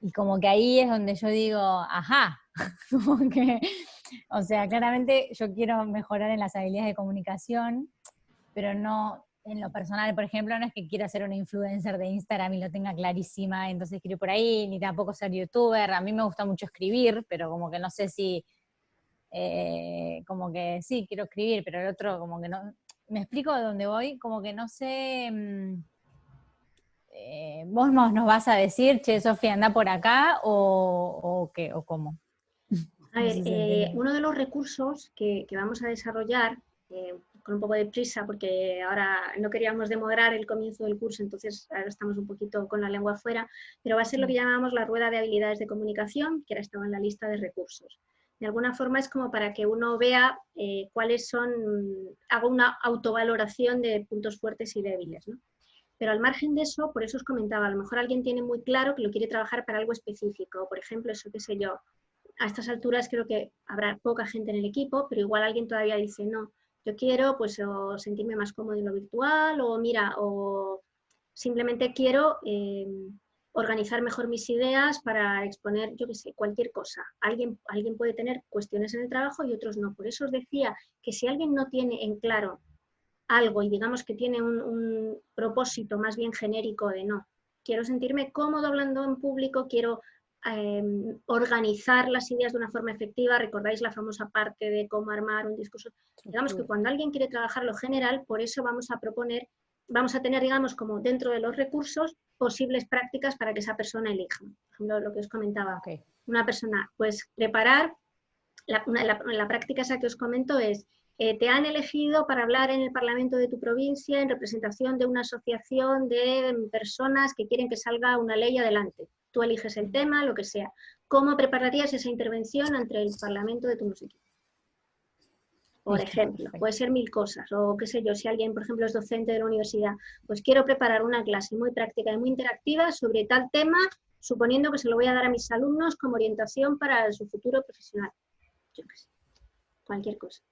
Y como que ahí es donde yo digo, ajá, como que, o sea, claramente yo quiero mejorar en las habilidades de comunicación, pero no, en lo personal, por ejemplo, no es que quiera ser una influencer de Instagram y lo tenga clarísima, entonces quiero ir por ahí, ni tampoco ser youtuber. A mí me gusta mucho escribir, pero como que no sé si, como que sí, quiero escribir, pero el otro como que no, me explico de dónde voy, como que no sé, vos nos vas a decir, che, Sofía, anda por acá, o qué, o cómo. A ver, uno de los recursos que vamos a desarrollar, con un poco de prisa, porque ahora no queríamos demorar el comienzo del curso, entonces ahora estamos un poquito con la lengua afuera, pero va a ser lo que llamamos la rueda de habilidades de comunicación, que ahora estaba en la lista de recursos. De alguna forma es como para que uno vea cuáles son, haga una autovaloración de puntos fuertes y débiles, ¿no? Pero al margen de eso, por eso os comentaba, a lo mejor alguien tiene muy claro que lo quiere trabajar para algo específico, por ejemplo, eso qué sé yo, a estas alturas creo que habrá poca gente en el equipo, pero igual alguien todavía dice, no, yo quiero pues o sentirme más cómodo en lo virtual, o mira, o simplemente quiero organizar mejor mis ideas para exponer, yo qué sé, cualquier cosa. Alguien puede tener cuestiones en el trabajo y otros no. Por eso os decía que si alguien no tiene en claro algo y digamos que tiene un propósito más bien genérico de no, quiero sentirme cómodo hablando en público, quiero organizar las ideas de una forma efectiva. Recordáis la famosa parte de cómo armar un discurso. Digamos que cuando alguien quiere trabajar lo general, por eso vamos a proponer, vamos a tener, digamos, como dentro de los recursos, posibles prácticas para que esa persona elija. Por ejemplo, lo que os comentaba. Una persona, pues preparar, la práctica esa que os comento es, te han elegido para hablar en el Parlamento de tu provincia en representación de una asociación de personas que quieren que salga una ley adelante. Tú eliges el tema, lo que sea. ¿Cómo prepararías esa intervención ante el Parlamento de tu municipio? por Listo, ejemplo, perfecto. puede ser 1000 cosas, o qué sé yo, si alguien, por ejemplo, es docente de la universidad, pues quiero preparar una clase muy práctica y muy interactiva sobre tal tema, suponiendo que se lo voy a dar a mis alumnos como orientación para su futuro profesional. Yo qué sé, cualquier cosa.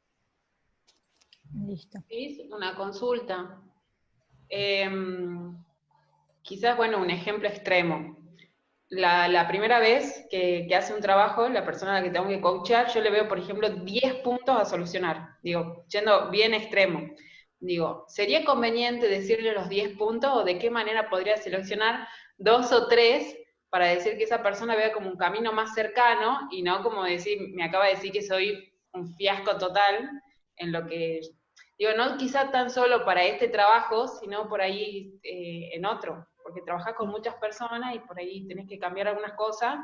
Listo. ¿Sí? Una consulta. Quizás, bueno, un ejemplo extremo. La primera vez que hace un trabajo, la persona a la que tengo que coachar, yo le veo, por ejemplo, 10 puntos a solucionar. Digo, yendo bien extremo. Digo, ¿sería conveniente decirle los 10 puntos o de qué manera podría seleccionar 2 o 3 para decir que esa persona vea como un camino más cercano y no como decir, me acaba de decir que soy un fiasco total en lo que... Digo, no quizá tan solo para este trabajo, sino por ahí en otro, porque trabajás con muchas personas y por ahí tenés que cambiar algunas cosas.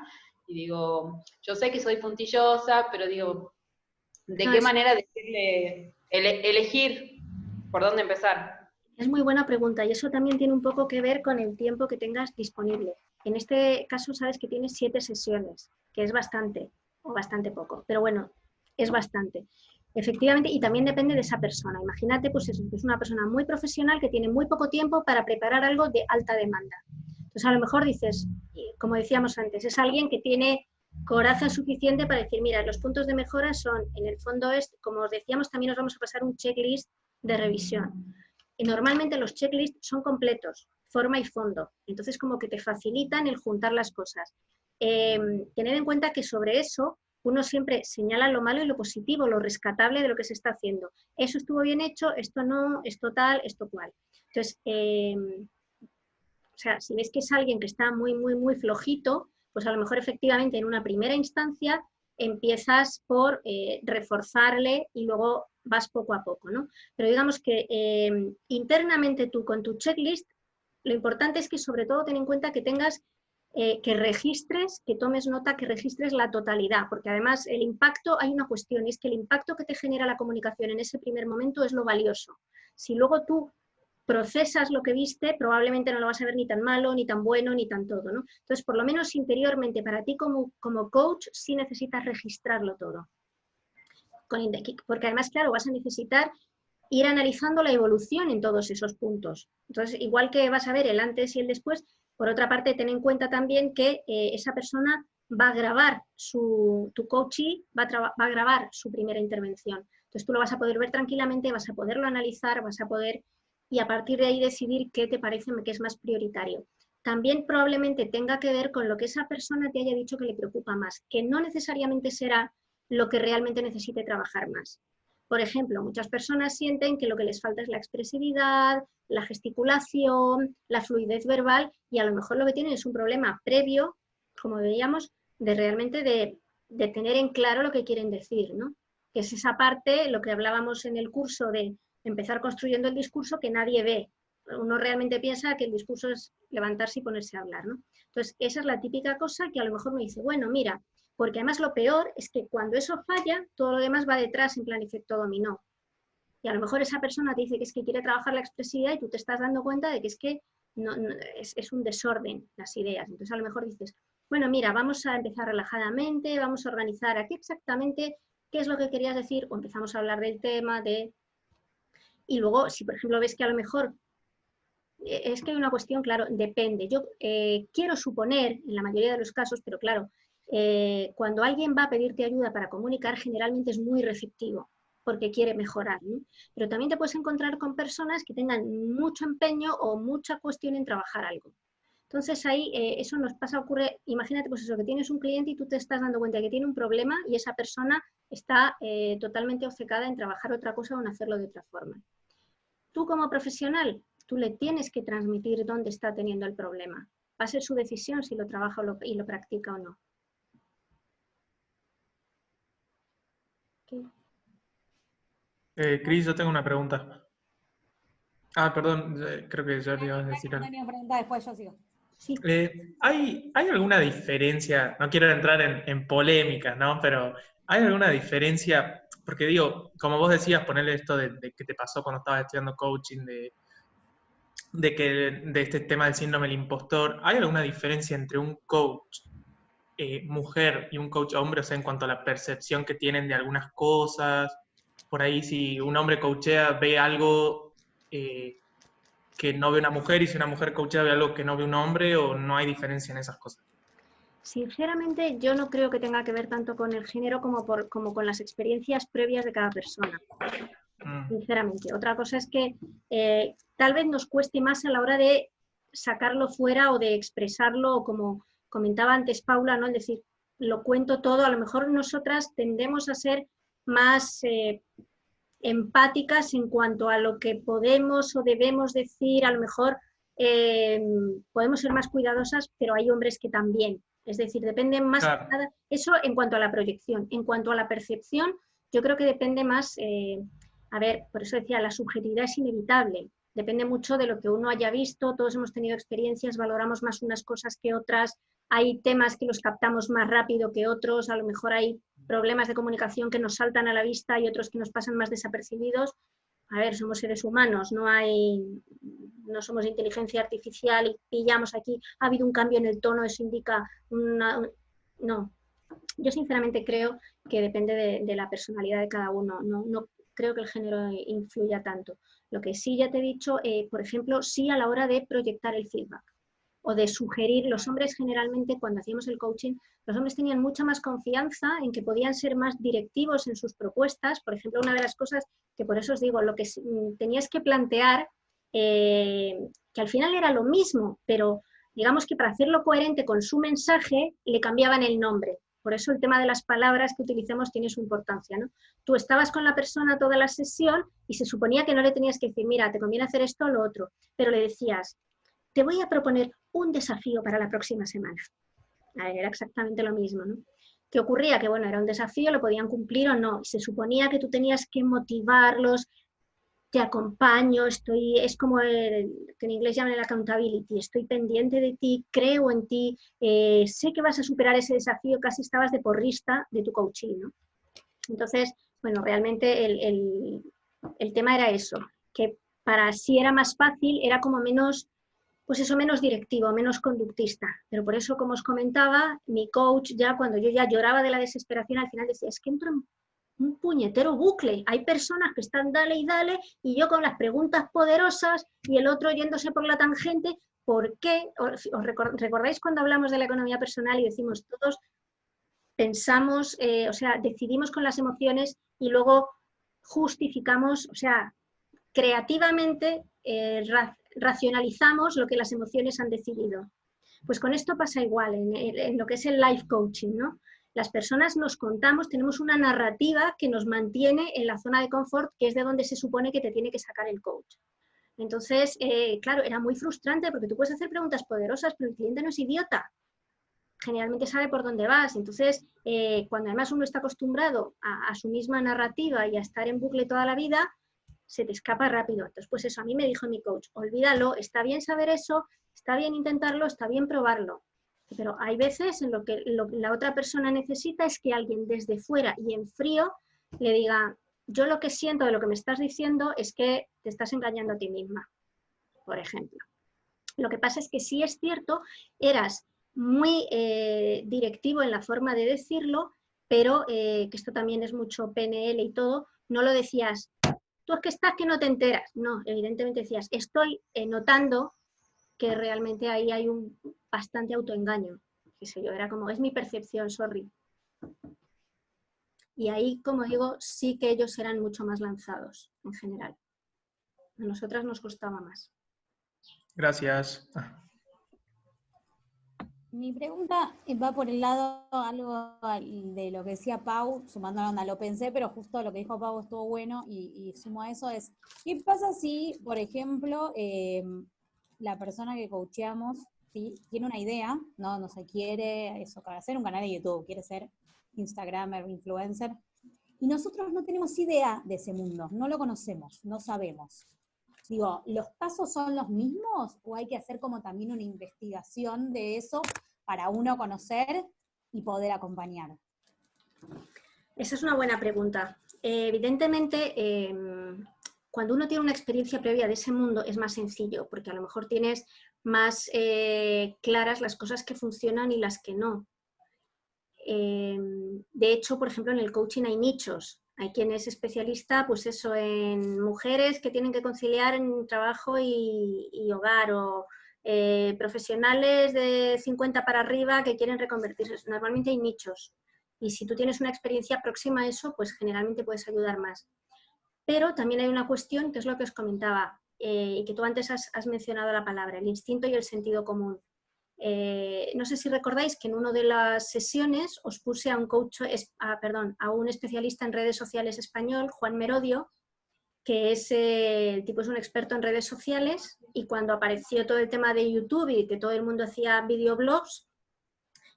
Y digo, yo sé que soy puntillosa, pero digo, ¿de qué manera decirle, elegir por dónde empezar? Es muy buena pregunta y eso también tiene un poco que ver con el tiempo que tengas disponible. En este caso sabes que tienes 7 sesiones, que es bastante, o bastante poco, pero bueno, es bastante. Efectivamente, y también depende de esa persona. Imagínate, pues es una persona muy profesional que tiene muy poco tiempo para preparar algo de alta demanda. Entonces, a lo mejor dices, como decíamos antes, es alguien que tiene coraje suficiente para decir, mira, los puntos de mejora son, en el fondo es, como os decíamos, también os vamos a pasar un checklist de revisión. Y normalmente los checklists son completos, forma y fondo. Entonces, como que te facilitan el juntar las cosas. Tener en cuenta que sobre eso uno siempre señala lo malo y lo positivo, lo rescatable de lo que se está haciendo. Eso estuvo bien hecho, esto no, esto tal, esto cual. Entonces, o sea, si ves que es alguien que está muy, muy, muy flojito, pues a lo mejor efectivamente en una primera instancia empiezas por reforzarle y luego vas poco a poco, ¿no? Pero digamos que internamente tú con tu checklist, lo importante es que sobre todo ten en cuenta que tengas que registres, que tomes nota, que registres la totalidad, porque además el impacto, hay una cuestión, y es que el impacto que te genera la comunicación en ese primer momento es lo valioso. Si luego tú procesas lo que viste, probablemente no lo vas a ver ni tan malo, ni tan bueno, ni tan todo, ¿no? Entonces, por lo menos interiormente, para ti como coach, sí necesitas registrarlo todo. Porque además, claro, vas a necesitar ir analizando la evolución en todos esos puntos. Entonces, igual que vas a ver el antes y el después, por otra parte, ten en cuenta también que esa persona va a grabar tu coachee, va a grabar su primera intervención. Entonces, tú lo vas a poder ver tranquilamente, vas a poderlo analizar, vas a poder, y a partir de ahí decidir qué te parece que es más prioritario. También probablemente tenga que ver con lo que esa persona te haya dicho que le preocupa más, que no necesariamente será lo que realmente necesite trabajar más. Por ejemplo, muchas personas sienten que lo que les falta es la expresividad, la gesticulación, la fluidez verbal, y a lo mejor lo que tienen es un problema previo, como veíamos, de realmente de tener en claro lo que quieren decir, ¿no? Que es esa parte, lo que hablábamos en el curso de empezar construyendo el discurso que nadie ve. Uno realmente piensa que el discurso es levantarse y ponerse a hablar, ¿no? Entonces, esa es la típica cosa que a lo mejor me dice, bueno, mira, porque además lo peor es que cuando eso falla, todo lo demás va detrás en plan efecto dominó. Y a lo mejor esa persona te dice que es que quiere trabajar la expresividad y tú te estás dando cuenta de que es que es un desorden las ideas. Entonces a lo mejor dices, bueno, mira, vamos a empezar relajadamente, vamos a organizar aquí exactamente qué es lo que querías decir, o empezamos a hablar del tema, y luego, si por ejemplo ves que a lo mejor es que hay una cuestión, claro, depende. Yo quiero suponer, en la mayoría de los casos, pero claro, cuando alguien va a pedirte ayuda para comunicar, generalmente es muy receptivo, porque quiere mejorar, ¿no? Pero también te puedes encontrar con personas que tengan mucho empeño o mucha cuestión en trabajar algo. Entonces ahí eso nos pasa, ocurre, imagínate pues eso, que tienes un cliente y tú te estás dando cuenta de que tiene un problema y esa persona está totalmente obcecada en trabajar otra cosa o en hacerlo de otra forma. Tú como profesional, tú le tienes que transmitir dónde está teniendo el problema. Va a ser su decisión si lo trabaja y lo practica o no. Cris, yo tengo una pregunta. Perdón, creo que ya te ibas a decir algo. Una pregunta después, yo sigo. Sí. ¿Hay alguna diferencia? No quiero entrar en polémicas, ¿no? Pero ¿hay alguna diferencia? Porque digo, como vos decías, ponerle esto de que te pasó cuando estabas estudiando coaching, de este tema del síndrome del impostor. ¿Hay alguna diferencia entre un coach mujer y un coach hombre, o sea, en cuanto a la percepción que tienen de algunas cosas? por ahí si un hombre coachea ve algo que no ve una mujer, y si una mujer coachea ve algo que no ve un hombre, o no hay diferencia en esas cosas? Sinceramente, yo no creo que tenga que ver tanto con el género como con las experiencias previas de cada persona. Sinceramente. Otra cosa es que tal vez nos cueste más a la hora de sacarlo fuera o de expresarlo, o como comentaba antes Paula, ¿no? Es decir, lo cuento todo. A lo mejor nosotras tendemos a ser más empáticas en cuanto a lo que podemos o debemos decir. A lo mejor podemos ser más cuidadosas, pero hay hombres que también. Es decir, depende más. Claro. Eso en cuanto a la proyección. En cuanto a la percepción, yo creo que depende más. A ver, por eso decía, la subjetividad es inevitable. Depende mucho de lo que uno haya visto. Todos hemos tenido experiencias, valoramos más unas cosas que otras. Hay temas que los captamos más rápido que otros. A lo mejor hay problemas de comunicación que nos saltan a la vista y otros que nos pasan más desapercibidos. A ver, somos seres humanos, no somos inteligencia artificial y pillamos aquí, ha habido un cambio en el tono, eso indica no. Yo sinceramente creo que depende de la personalidad de cada uno. No creo que el género influya tanto. Lo que sí ya te he dicho, por ejemplo, sí a la hora de proyectar el feedback o de sugerir. Los hombres generalmente, cuando hacíamos el coaching, los hombres tenían mucha más confianza en que podían ser más directivos en sus propuestas. Por ejemplo, una de las cosas que por eso os digo, lo que tenías que plantear, que al final era lo mismo, pero digamos que para hacerlo coherente con su mensaje, le cambiaban el nombre. Por eso el tema de las palabras que utilicemos tiene su importancia, ¿no? Tú estabas con la persona toda la sesión y se suponía que no le tenías que decir, mira, te conviene hacer esto o lo otro, pero le decías, te voy a proponer un desafío para la próxima semana. A ver, era exactamente lo mismo, ¿no? ¿Qué ocurría? Que bueno, era un desafío, lo podían cumplir o no. Se suponía que tú tenías que motivarlos, te acompaño, es como que en inglés llaman el accountability, estoy pendiente de ti, creo en ti, sé que vas a superar ese desafío, casi estabas de porrista de tu coaching, ¿no? Entonces, bueno, realmente el tema era eso, que para sí era más fácil, era como menos, pues eso, menos directivo, menos conductista. Pero por eso, como os comentaba, mi coach ya, cuando yo ya lloraba de la desesperación, al final decía, es que entro en un puñetero bucle. Hay personas que están dale y dale, y yo con las preguntas poderosas y el otro yéndose por la tangente. ¿Por qué? ¿Os recordáis cuando hablamos de la economía personal y decimos todos pensamos, o sea, decidimos con las emociones y luego justificamos, o sea, creativamente racionalizamos lo que las emociones han decidido? Pues con esto pasa igual en lo que es el life coaching, ¿no? Las personas nos contamos, tenemos una narrativa que nos mantiene en la zona de confort, que es de donde se supone que te tiene que sacar el coach. Entonces, claro, era muy frustrante porque tú puedes hacer preguntas poderosas, pero el cliente no es idiota. Generalmente sabe por dónde vas. Entonces, cuando además uno está acostumbrado a su misma narrativa y a estar en bucle toda la vida, se te escapa rápido. Entonces, pues eso, a mí me dijo mi coach, olvídalo, está bien saber eso, está bien intentarlo, está bien probarlo. Pero hay veces en lo que la otra persona necesita es que alguien desde fuera y en frío le diga, yo lo que siento de lo que me estás diciendo es que te estás engañando a ti misma, por ejemplo. Lo que pasa es que sí es cierto, eras muy directivo en la forma de decirlo, pero que esto también es mucho PNL y todo, no lo decías, tú es que estás que no te enteras. No, evidentemente decías, estoy notando que realmente ahí hay un bastante autoengaño. Qué sé yo, era como, es mi percepción, sorry. Y ahí, como digo, sí que ellos eran mucho más lanzados, en general. A nosotras nos costaba más. Gracias. Mi pregunta va por el lado algo de lo que decía Pau, sumando la onda, lo pensé, pero justo lo que dijo Pau estuvo bueno y sumo a eso es, ¿qué pasa si, por ejemplo, la persona que coacheamos, ¿sí?, tiene una idea, no se quiere eso, para hacer un canal de YouTube, quiere ser Instagramer, influencer, y nosotros no tenemos idea de ese mundo, no lo conocemos, no sabemos? Digo, ¿los pasos son los mismos o hay que hacer como también una investigación de eso para uno conocer y poder acompañar? Esa es una buena pregunta. Evidentemente, cuando uno tiene una experiencia previa de ese mundo es más sencillo, porque a lo mejor tienes más claras las cosas que funcionan y las que no. De hecho, por ejemplo, en el coaching hay nichos. Hay quien es especialista, pues eso, en mujeres que tienen que conciliar en trabajo y hogar, o profesionales de 50 para arriba que quieren reconvertirse. Normalmente hay nichos. Y si tú tienes una experiencia próxima a eso, pues generalmente puedes ayudar más. Pero también hay una cuestión, que es lo que os comentaba, y que tú antes has mencionado la palabra, el instinto y el sentido común. No sé si recordáis que en una de las sesiones os puse a un coach, a un especialista en redes sociales español, Juan Merodio, que es, el tipo es un experto en redes sociales, y cuando apareció todo el tema de YouTube y que todo el mundo hacía videoblogs,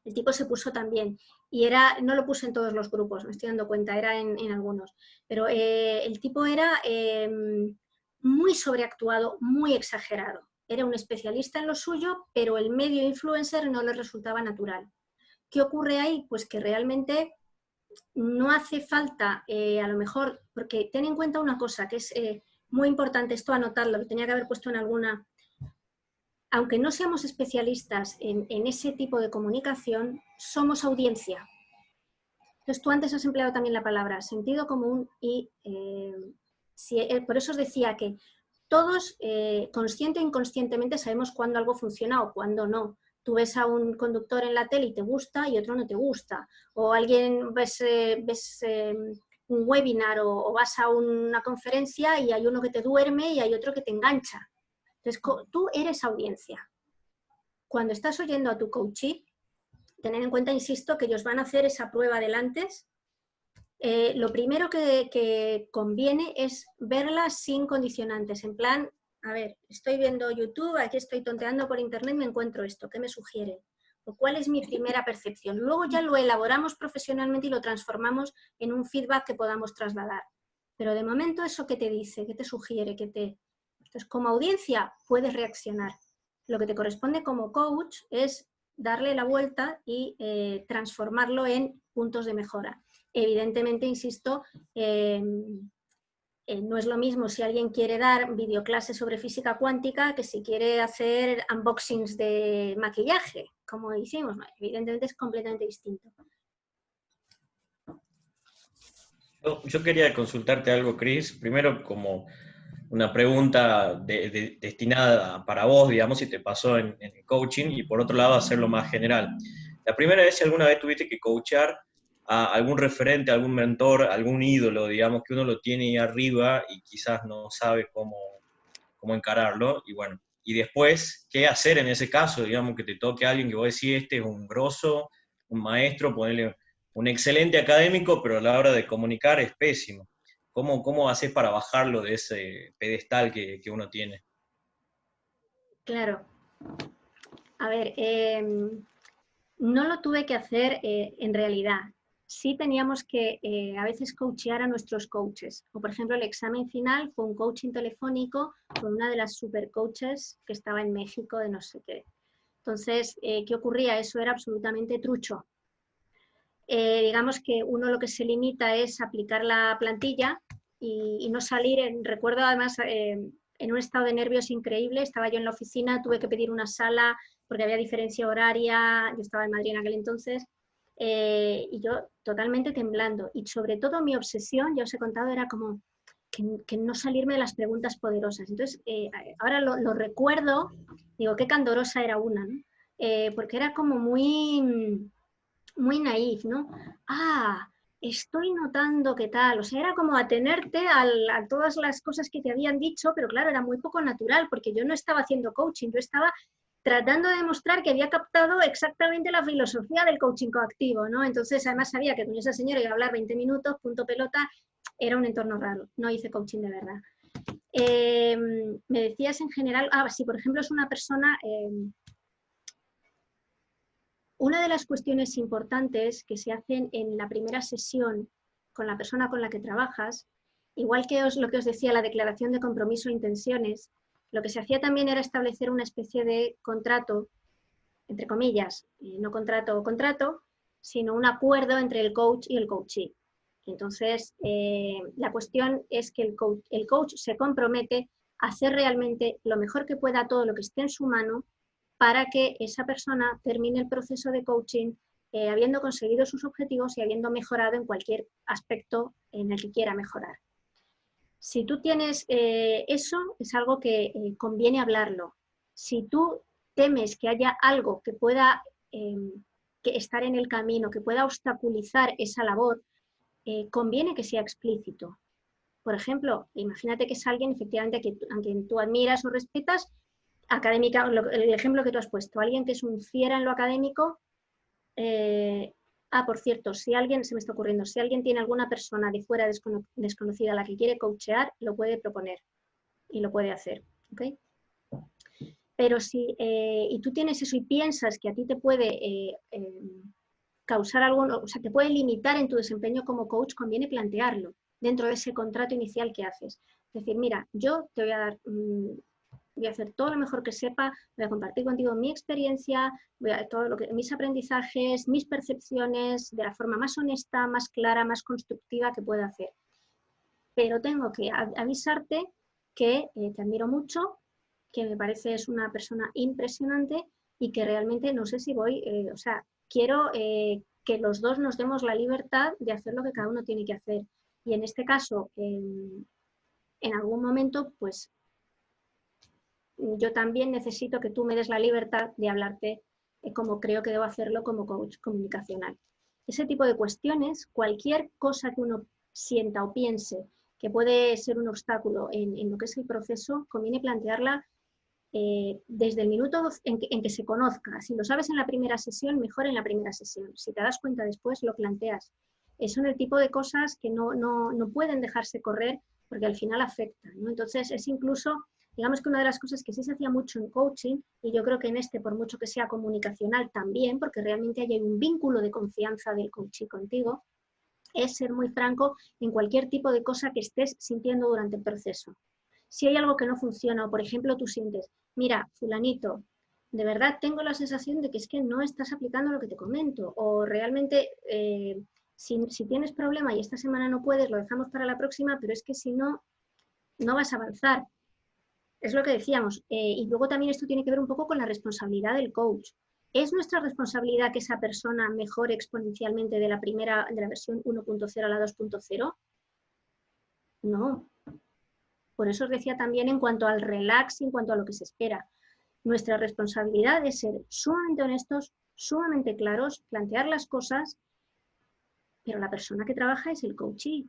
el tipo se puso también. Y no lo puse en todos los grupos, me estoy dando cuenta, era en algunos. Pero el tipo era muy sobreactuado, muy exagerado. Era un especialista en lo suyo, pero el medio influencer no le resultaba natural. ¿Qué ocurre ahí? Pues que realmente no hace falta, a lo mejor, porque ten en cuenta una cosa, que es muy importante esto anotarlo, lo tenía que haber puesto en alguna. Aunque no seamos especialistas en ese tipo de comunicación, somos audiencia. Entonces, tú antes has empleado también la palabra sentido común y por eso os decía que todos, consciente e inconscientemente, sabemos cuándo algo funciona o cuándo no. Tú ves a un conductor en la tele y te gusta y otro no te gusta. O alguien ves un webinar o vas a una conferencia y hay uno que te duerme y hay otro que te engancha. Entonces, tú eres audiencia. Cuando estás oyendo a tu coachee, tened en cuenta, insisto, que ellos van a hacer esa prueba del antes. Lo primero que conviene es verla sin condicionantes. En plan, a ver, estoy viendo YouTube, aquí estoy tonteando por internet, me encuentro esto, ¿qué me sugiere? ¿O cuál es mi primera percepción? Luego ya lo elaboramos profesionalmente y lo transformamos en un feedback que podamos trasladar. Pero de momento, ¿eso qué te dice? ¿Qué te sugiere? Entonces, como audiencia, puedes reaccionar. Lo que te corresponde como coach es darle la vuelta y transformarlo en puntos de mejora. Evidentemente, insisto, no es lo mismo si alguien quiere dar videoclases sobre física cuántica que si quiere hacer unboxings de maquillaje, como hicimos. Evidentemente es completamente distinto. Yo quería consultarte algo, Cris. Primero, como una pregunta destinada para vos, digamos, si te pasó en el coaching, y por otro lado, hacerlo más general. La primera es si alguna vez tuviste que coachar a algún referente, algún mentor, algún ídolo, digamos, que uno lo tiene ahí arriba y quizás no sabe cómo encararlo, y bueno, y después, ¿qué hacer en ese caso? Digamos, que te toque a alguien que vos decís, este es un grosso, un maestro, ponerle un excelente académico, pero a la hora de comunicar es pésimo. ¿Cómo haces para bajarlo de ese pedestal que uno tiene? Claro. A ver, no lo tuve que hacer en realidad. Sí teníamos que a veces coachear a nuestros coaches. O por ejemplo, el examen final fue un coaching telefónico con una de las super coaches que estaba en México de no sé qué. Entonces, ¿qué ocurría? Eso era absolutamente trucho. Digamos que uno lo que se limita es aplicar la plantilla y no salir. Recuerdo además en un estado de nervios increíble, estaba yo en la oficina, tuve que pedir una sala porque había diferencia horaria, yo estaba en Madrid en aquel entonces, y yo totalmente temblando. Y sobre todo mi obsesión, ya os he contado, era como que no salirme de las preguntas poderosas. Entonces, ahora lo recuerdo, digo, qué candorosa era una, ¿no? Porque era como muy naif, ¿no? Estoy notando qué tal, o sea, era como atenerte a todas las cosas que te habían dicho, pero claro, era muy poco natural, porque yo no estaba haciendo coaching, yo estaba tratando de demostrar que había captado exactamente la filosofía del coaching coactivo, ¿no? Entonces, además sabía que con esa señora iba a hablar 20 minutos, punto pelota, era un entorno raro, no hice coaching de verdad. Me decías en general, sí, por ejemplo, es una persona... Una de las cuestiones importantes que se hacen en la primera sesión con la persona con la que trabajas, igual que lo que os decía, la declaración de compromiso e intenciones, lo que se hacía también era establecer una especie de contrato, entre comillas, no contrato o contrato, sino un acuerdo entre el coach y el coachee. Entonces, la cuestión es que el coach se compromete a hacer realmente lo mejor que pueda, todo lo que esté en su mano, para que esa persona termine el proceso de coaching habiendo conseguido sus objetivos y habiendo mejorado en cualquier aspecto en el que quiera mejorar. Si tú tienes eso, es algo que conviene hablarlo. Si tú temes que haya algo que pueda que estar en el camino, que pueda obstaculizar esa labor, conviene que sea explícito. Por ejemplo, imagínate que es alguien efectivamente a quien tú admiras o respetas, académica, el ejemplo que tú has puesto, alguien que es un fiera en lo académico. Por cierto, si alguien, se me está ocurriendo, si alguien tiene alguna persona de fuera desconocida a la que quiere coachear, lo puede proponer y lo puede hacer, ¿ok? Pero si y tú tienes eso y piensas que a ti te puede causar algo, o sea, te puede limitar en tu desempeño como coach, conviene plantearlo dentro de ese contrato inicial que haces. Es decir, mira, yo te voy a dar... voy a hacer todo lo mejor que sepa, voy a compartir contigo mi experiencia, mis aprendizajes, mis percepciones, de la forma más honesta, más clara, más constructiva que pueda hacer. Pero tengo que avisarte que te admiro mucho, que me pareces una persona impresionante y que realmente no sé si voy, o sea, quiero que los dos nos demos la libertad de hacer lo que cada uno tiene que hacer. Y en este caso, en algún momento, pues yo también necesito que tú me des la libertad de hablarte como creo que debo hacerlo como coach comunicacional. Ese tipo de cuestiones, cualquier cosa que uno sienta o piense que puede ser un obstáculo en lo que es el proceso, conviene plantearla desde el minuto en que se conozca. Si lo sabes en la primera sesión, mejor en la primera sesión. Si te das cuenta después, lo planteas. Son el tipo de cosas que no pueden dejarse correr porque al final afectan, ¿no? Entonces, es incluso... Digamos que una de las cosas que sí se hacía mucho en coaching, y yo creo que en este, por mucho que sea comunicacional también, porque realmente hay un vínculo de confianza del coachee contigo, es ser muy franco en cualquier tipo de cosa que estés sintiendo durante el proceso. Si hay algo que no funciona, o por ejemplo tú sientes, mira, fulanito, de verdad tengo la sensación de que es que no estás aplicando lo que te comento, o realmente si tienes problema y esta semana no puedes, lo dejamos para la próxima, pero es que si no, no vas a avanzar. Es lo que decíamos, y luego también esto tiene que ver un poco con la responsabilidad del coach. ¿Es nuestra responsabilidad que esa persona mejore exponencialmente de la versión 1.0 a la 2.0? No. Por eso os decía también en cuanto al relax, en cuanto a lo que se espera. Nuestra responsabilidad es ser sumamente honestos, sumamente claros, plantear las cosas, pero la persona que trabaja es el coachee.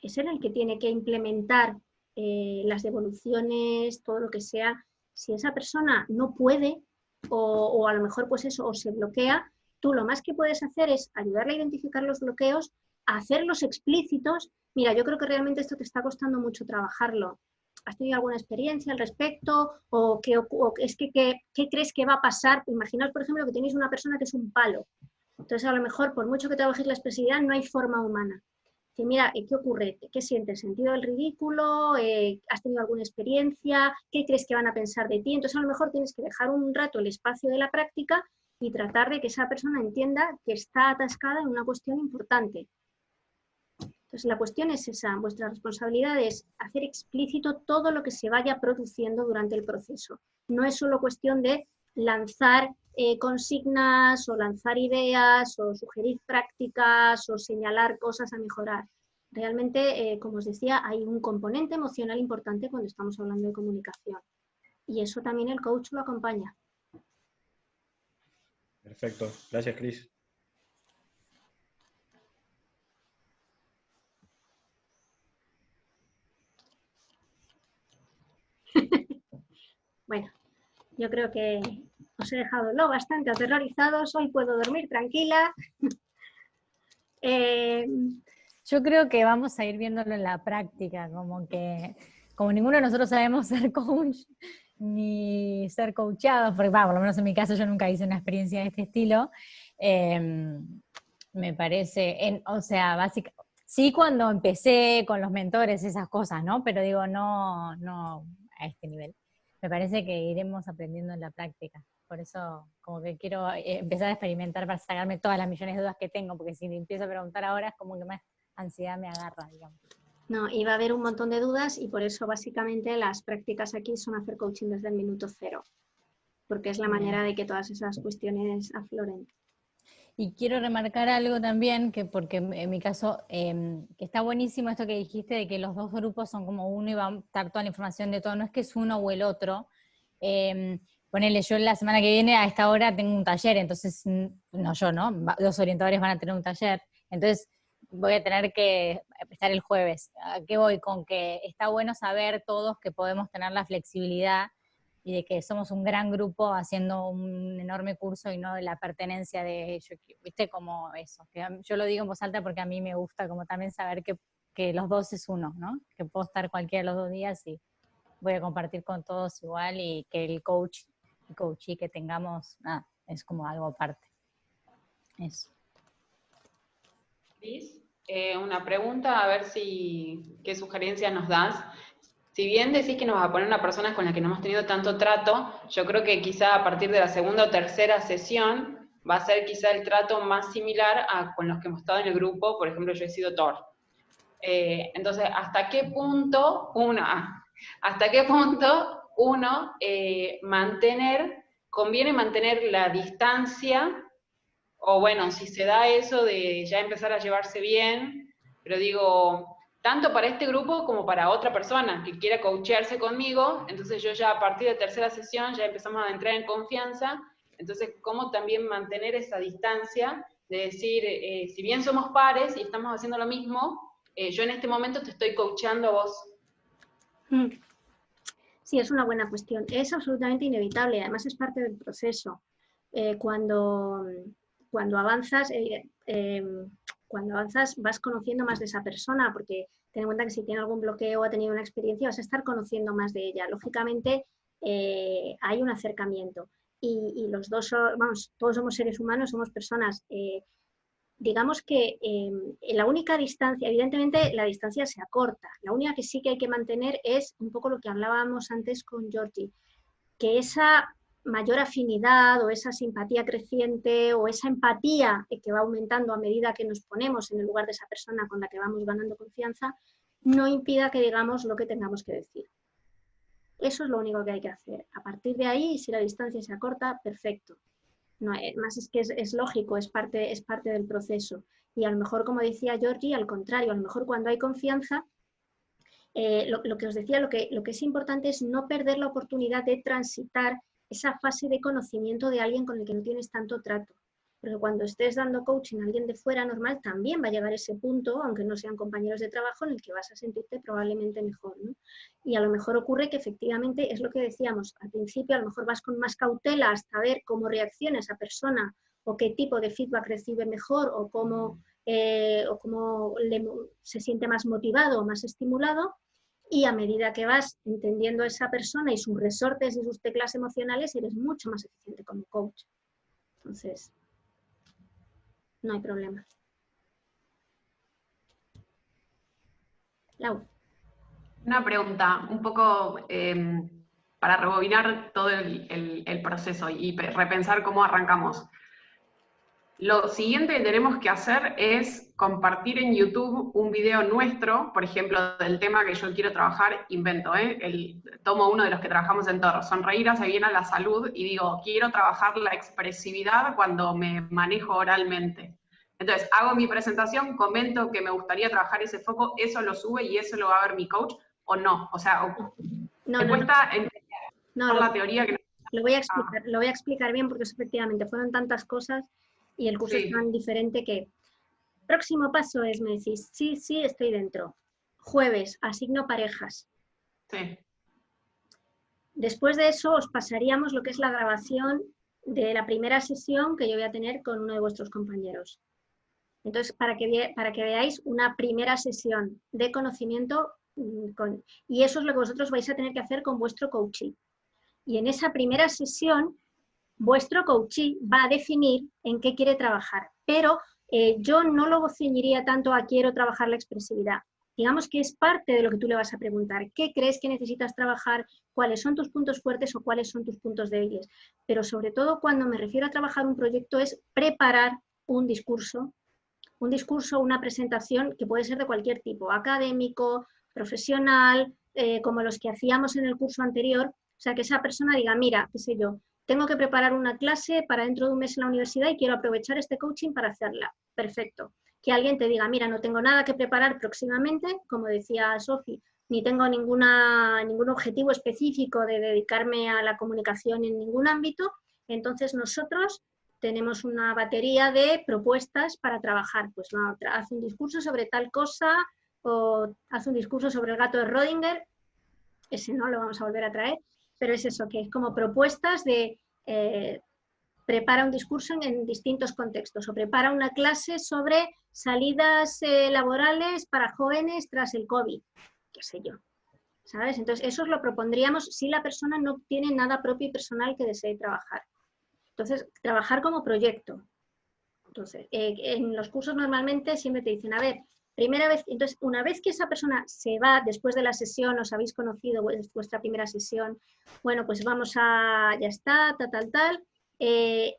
Es él el que tiene que implementar las devoluciones, todo lo que sea. Si esa persona no puede o a lo mejor pues eso, o se bloquea, tú lo más que puedes hacer es ayudarle a identificar los bloqueos, a hacerlos explícitos. Mira, yo creo que realmente esto te está costando mucho trabajarlo. ¿Has tenido alguna experiencia al respecto? ¿O qué crees que va a pasar? Imaginaos, por ejemplo, que tenéis una persona que es un palo. Entonces, a lo mejor, por mucho que trabajes la expresividad, no hay forma humana. Que mira, ¿qué ocurre? ¿Qué sientes? ¿Sentido del ridículo? ¿Has tenido alguna experiencia? ¿Qué crees que van a pensar de ti? Entonces a lo mejor tienes que dejar un rato el espacio de la práctica y tratar de que esa persona entienda que está atascada en una cuestión importante. Entonces la cuestión es esa, vuestra responsabilidad es hacer explícito todo lo que se vaya produciendo durante el proceso. No es solo cuestión de lanzar consignas o lanzar ideas o sugerir prácticas o señalar cosas a mejorar. Realmente, como os decía, hay un componente emocional importante cuando estamos hablando de comunicación y eso también el coach lo acompaña. Perfecto, gracias Cris. Bueno, yo creo que os he dejado lo bastante aterrorizados, hoy puedo dormir tranquila. Yo creo que vamos a ir viéndolo en la práctica, como ninguno de nosotros sabemos ser coach ni ser coachados, porque por lo menos en mi caso yo nunca hice una experiencia de este estilo, me parece, o sea, básicamente, sí cuando empecé con los mentores, esas cosas, ¿no? Pero digo, no a este nivel. Me parece que iremos aprendiendo en la práctica. Por eso como que quiero empezar a experimentar para sacarme todas las millones de dudas que tengo, porque si empiezo a preguntar ahora es como que más ansiedad me agarra, digamos. No, y va a haber un montón de dudas y por eso básicamente las prácticas aquí son hacer coaching desde el minuto cero, porque es la manera de que todas esas cuestiones afloren. Y quiero remarcar algo también, que porque en mi caso, que está buenísimo esto que dijiste de que los dos grupos son como uno y va a estar toda la información de todo, no es que es uno o el otro. Ponele, yo la semana que viene a esta hora tengo un taller, entonces, no yo, ¿no? Los orientadores van a tener un taller, entonces voy a tener que estar el jueves. ¿A qué voy? Con que está bueno saber todos que podemos tener la flexibilidad y de que somos un gran grupo haciendo un enorme curso y no de la pertenencia de ellos, viste, como eso. Que yo lo digo en voz alta porque a mí me gusta como también saber que los dos es uno, ¿no? Que puedo estar cualquiera de los 2 días y voy a compartir con todos igual y que el coach y coachee que tengamos, nada, es como algo aparte. Eso. Cris, una pregunta, a ver qué sugerencias nos das. Si bien decís que nos vas a poner una persona con la que no hemos tenido tanto trato, yo creo que quizá a partir de la segunda o tercera sesión va a ser quizá el trato más similar a con los que hemos estado en el grupo. Por ejemplo, yo he sido Thor. Entonces, ¿hasta qué punto conviene mantener la distancia? O bueno, si se da eso de ya empezar a llevarse bien, pero digo, tanto para este grupo como para otra persona que quiera coachearse conmigo, entonces yo ya a partir de tercera sesión ya empezamos a entrar en confianza, entonces cómo también mantener esa distancia de decir, si bien somos pares y estamos haciendo lo mismo, yo en este momento te estoy coacheando a vos. Sí, es una buena cuestión. Es absolutamente inevitable, además es parte del proceso. Cuando avanzas vas conociendo más de esa persona, porque ten en cuenta que si tiene algún bloqueo o ha tenido una experiencia, vas a estar conociendo más de ella. Lógicamente hay un acercamiento y los dos, todos somos seres humanos, somos personas. Digamos que la única distancia, evidentemente la distancia se acorta, la única que sí que hay que mantener es un poco lo que hablábamos antes con Georgie, que esa mayor afinidad o esa simpatía creciente o esa empatía que va aumentando a medida que nos ponemos en el lugar de esa persona con la que vamos ganando confianza, no impida que digamos lo que tengamos que decir. Eso es lo único que hay que hacer. A partir de ahí, si la distancia se acorta, perfecto. No, más es que es lógico, es parte del proceso. Y a lo mejor, como decía Georgie, al contrario, a lo mejor cuando hay confianza, lo que os decía, lo que es importante es no perder la oportunidad de transitar esa fase de conocimiento de alguien con el que no tienes tanto trato. Porque cuando estés dando coaching a alguien de fuera normal, también va a llegar ese punto, aunque no sean compañeros de trabajo, en el que vas a sentirte probablemente mejor, ¿no? Y a lo mejor ocurre que efectivamente es lo que decíamos al principio, a lo mejor vas con más cautela hasta ver cómo reacciona esa persona o qué tipo de feedback recibe mejor o cómo se siente más motivado o más estimulado. Y a medida que vas entendiendo a esa persona y sus resortes y sus teclas emocionales, eres mucho más eficiente como coach. Entonces, no hay problema. Lau. Una pregunta, un poco para rebobinar todo el proceso y repensar cómo arrancamos. Lo siguiente que tenemos que hacer es compartir en YouTube un video nuestro, por ejemplo, del tema que yo quiero trabajar, invento, tomo uno de los que trabajamos en Toro, sonreír hace bien a la salud, y digo, quiero trabajar la expresividad cuando me manejo oralmente. Entonces, hago mi presentación, comento que me gustaría trabajar ese foco, eso lo sube y eso lo va a ver mi coach, o no. O sea, me cuesta entender la teoría que... Lo voy a explicar bien porque efectivamente fueron tantas cosas y el curso es tan diferente que... Próximo paso es, me decís, sí, estoy dentro. Jueves, asigno parejas. Sí. Después de eso os pasaríamos lo que es la grabación de la primera sesión que yo voy a tener con uno de vuestros compañeros. Entonces, para que veáis una primera sesión de conocimiento, y eso es lo que vosotros vais a tener que hacer con vuestro coachee. Y en esa primera sesión, vuestro coachee va a definir en qué quiere trabajar, pero yo no lo ceñiría tanto a quiero trabajar la expresividad. Digamos que es parte de lo que tú le vas a preguntar. ¿Qué crees que necesitas trabajar? ¿Cuáles son tus puntos fuertes o cuáles son tus puntos débiles? Pero sobre todo cuando me refiero a trabajar un proyecto es preparar un discurso, una presentación que puede ser de cualquier tipo, académico, profesional, como los que hacíamos en el curso anterior. O sea, que esa persona diga, mira, qué sé yo, tengo que preparar una clase para dentro de un mes en la universidad y quiero aprovechar este coaching para hacerla. Perfecto. Que alguien te diga, mira, no tengo nada que preparar próximamente, como decía Sofi, ni tengo ningún objetivo específico de dedicarme a la comunicación en ningún ámbito, entonces nosotros tenemos una batería de propuestas para trabajar. Pues no, haz un discurso sobre tal cosa, o haz un discurso sobre el gato de Rödinger, ese no lo vamos a volver a traer, pero es eso, que es como propuestas de prepara un discurso en distintos contextos, o prepara una clase sobre salidas laborales para jóvenes tras el COVID, qué sé yo, ¿sabes? Entonces eso lo propondríamos si la persona no tiene nada propio y personal que desee trabajar. Entonces, trabajar como proyecto. Entonces, en los cursos normalmente siempre te dicen, a ver, primera vez, entonces una vez que esa persona se va después de la sesión, os habéis conocido vuestra primera sesión, bueno, pues vamos a, ya está, tal,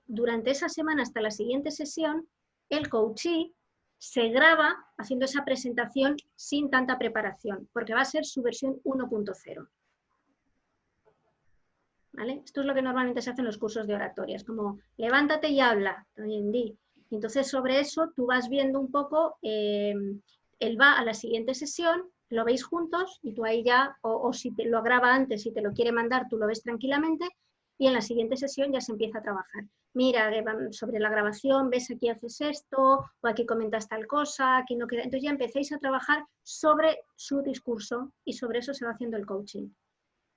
durante esa semana hasta la siguiente sesión, el coachee se graba haciendo esa presentación sin tanta preparación, porque va a ser su versión 1.0. ¿Vale? Esto es lo que normalmente se hace en los cursos de oratoria, es como levántate y habla, también di. Y entonces sobre eso tú vas viendo un poco, él va a la siguiente sesión, lo veis juntos y tú ahí ya, o si te lo graba antes, si te lo quiere mandar, tú lo ves tranquilamente y en la siguiente sesión ya se empieza a trabajar. Mira, sobre la grabación, ves aquí haces esto, o aquí comentas tal cosa, aquí no queda. Entonces ya empecéis a trabajar sobre su discurso y sobre eso se va haciendo el coaching.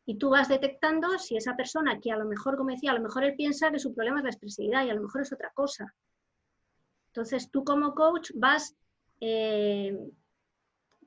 Y tú vas detectando si esa persona, que a lo mejor, como decía, a lo mejor él piensa que su problema es la expresividad y a lo mejor es otra cosa. Entonces tú como coach vas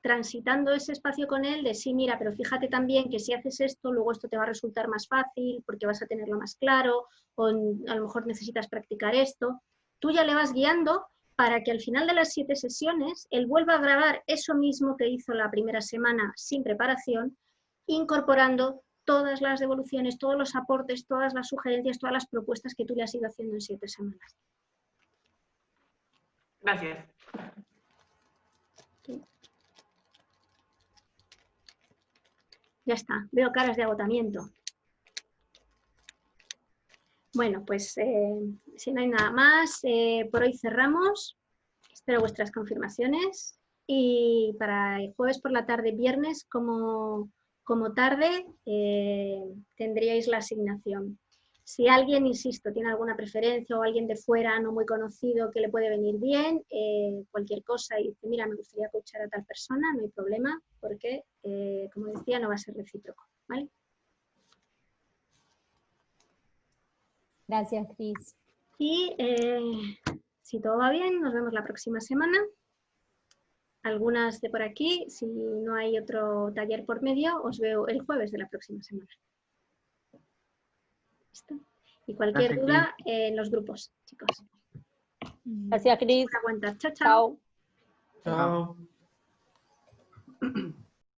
transitando ese espacio con él de sí, mira, pero fíjate también que si haces esto, luego esto te va a resultar más fácil porque vas a tenerlo más claro, o a lo mejor necesitas practicar esto. Tú ya le vas guiando para que al final de las 7 sesiones él vuelva a grabar eso mismo que hizo la primera semana sin preparación, incorporando todas las devoluciones, todos los aportes, todas las sugerencias, todas las propuestas que tú le has ido haciendo en 7 semanas. Gracias. Ya está, veo caras de agotamiento. Bueno, pues si no hay nada más, por hoy cerramos. Espero vuestras confirmaciones. Y para el jueves por la tarde, viernes, como tarde, tendríais la asignación. Si alguien, insisto, tiene alguna preferencia o alguien de fuera no muy conocido que le puede venir bien, cualquier cosa y dice, mira, me gustaría coachar a tal persona, no hay problema, porque, como decía, no va a ser recíproco, ¿vale? Gracias, Cris. Y si todo va bien, nos vemos la próxima semana. Algunas de por aquí, si no hay otro taller por medio, os veo el jueves de la próxima semana. ¿Listo? Y cualquier duda en los grupos, chicos. Gracias, Cris. Aguanta. Chao, chao. Chao.